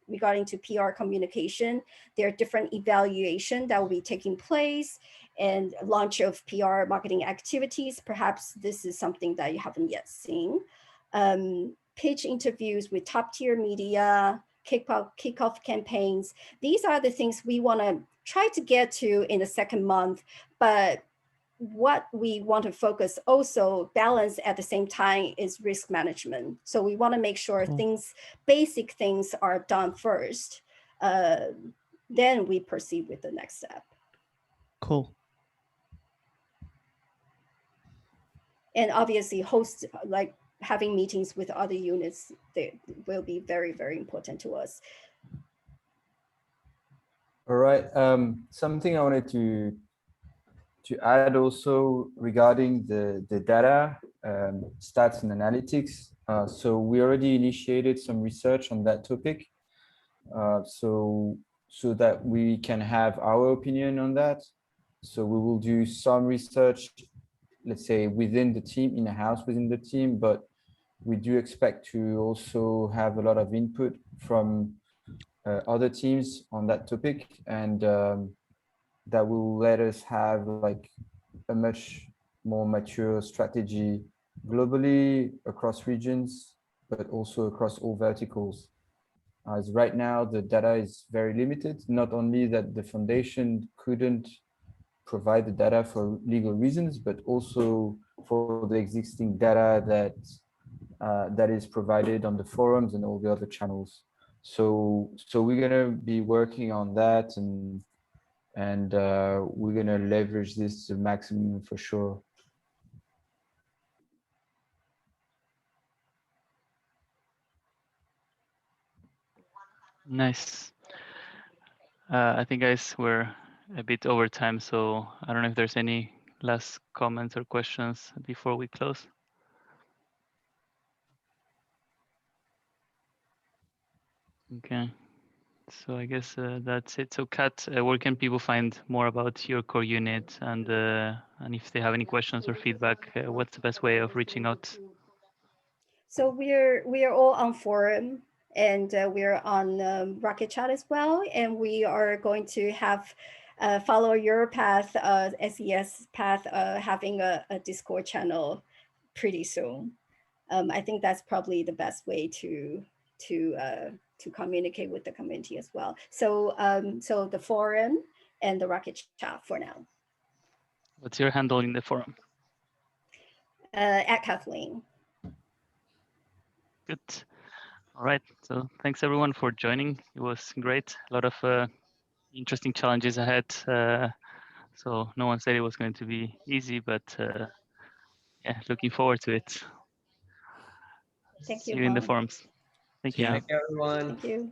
regarding to PR communication, there are different evaluation that will be taking place and launch of PR marketing activities. Perhaps this is something that you haven't yet seen. Pitch interviews with top tier media, kickoff campaigns. These are the things we want to try to get to in the second month, but what we want to focus also balance at the same time is risk management. So we want to make sure basic things are done first. Then we proceed with the next step. Cool. And obviously having meetings with other units, they will be very, very important to us. All right. Something I wanted to add also regarding the data, stats and analytics. So we already initiated some research on that topic, so that we can have our opinion on that. So we will do some research, let's say within the team, in-house within the team, but we do expect to also have a lot of input from other teams on that topic, and that will let us have a much more mature strategy globally across regions, but also across all verticals. As right now, the data is very limited, not only that the foundation couldn't provide the data for legal reasons, but also for the existing data that is provided on the forums and all the other channels. So we're gonna be working on that, and we're gonna leverage this to maximum for sure. Nice. I think, guys, we're a bit over time, so I don't know if there's any last comments or questions before we close. Okay. So I guess that's it. So Kat, where can people find more about your core unit, and if they have any questions or feedback, what's the best way of reaching out? So we are all on forum, and we're on Rocket Chat as well, and we are going to have follow your path, SES path, having a Discord channel pretty soon. I think that's probably the best way to communicate with the community as well. So so the forum and the Rocket Chat for now. What's your handle in the forum? At Kathleen. Good. All right. So thanks everyone for joining. It was great. A lot of interesting challenges ahead. So no one said it was going to be easy, but yeah, looking forward to it. Thank See you. you in the Juan. forums. Thank you. Yeah. Thank you, everyone. Thank you.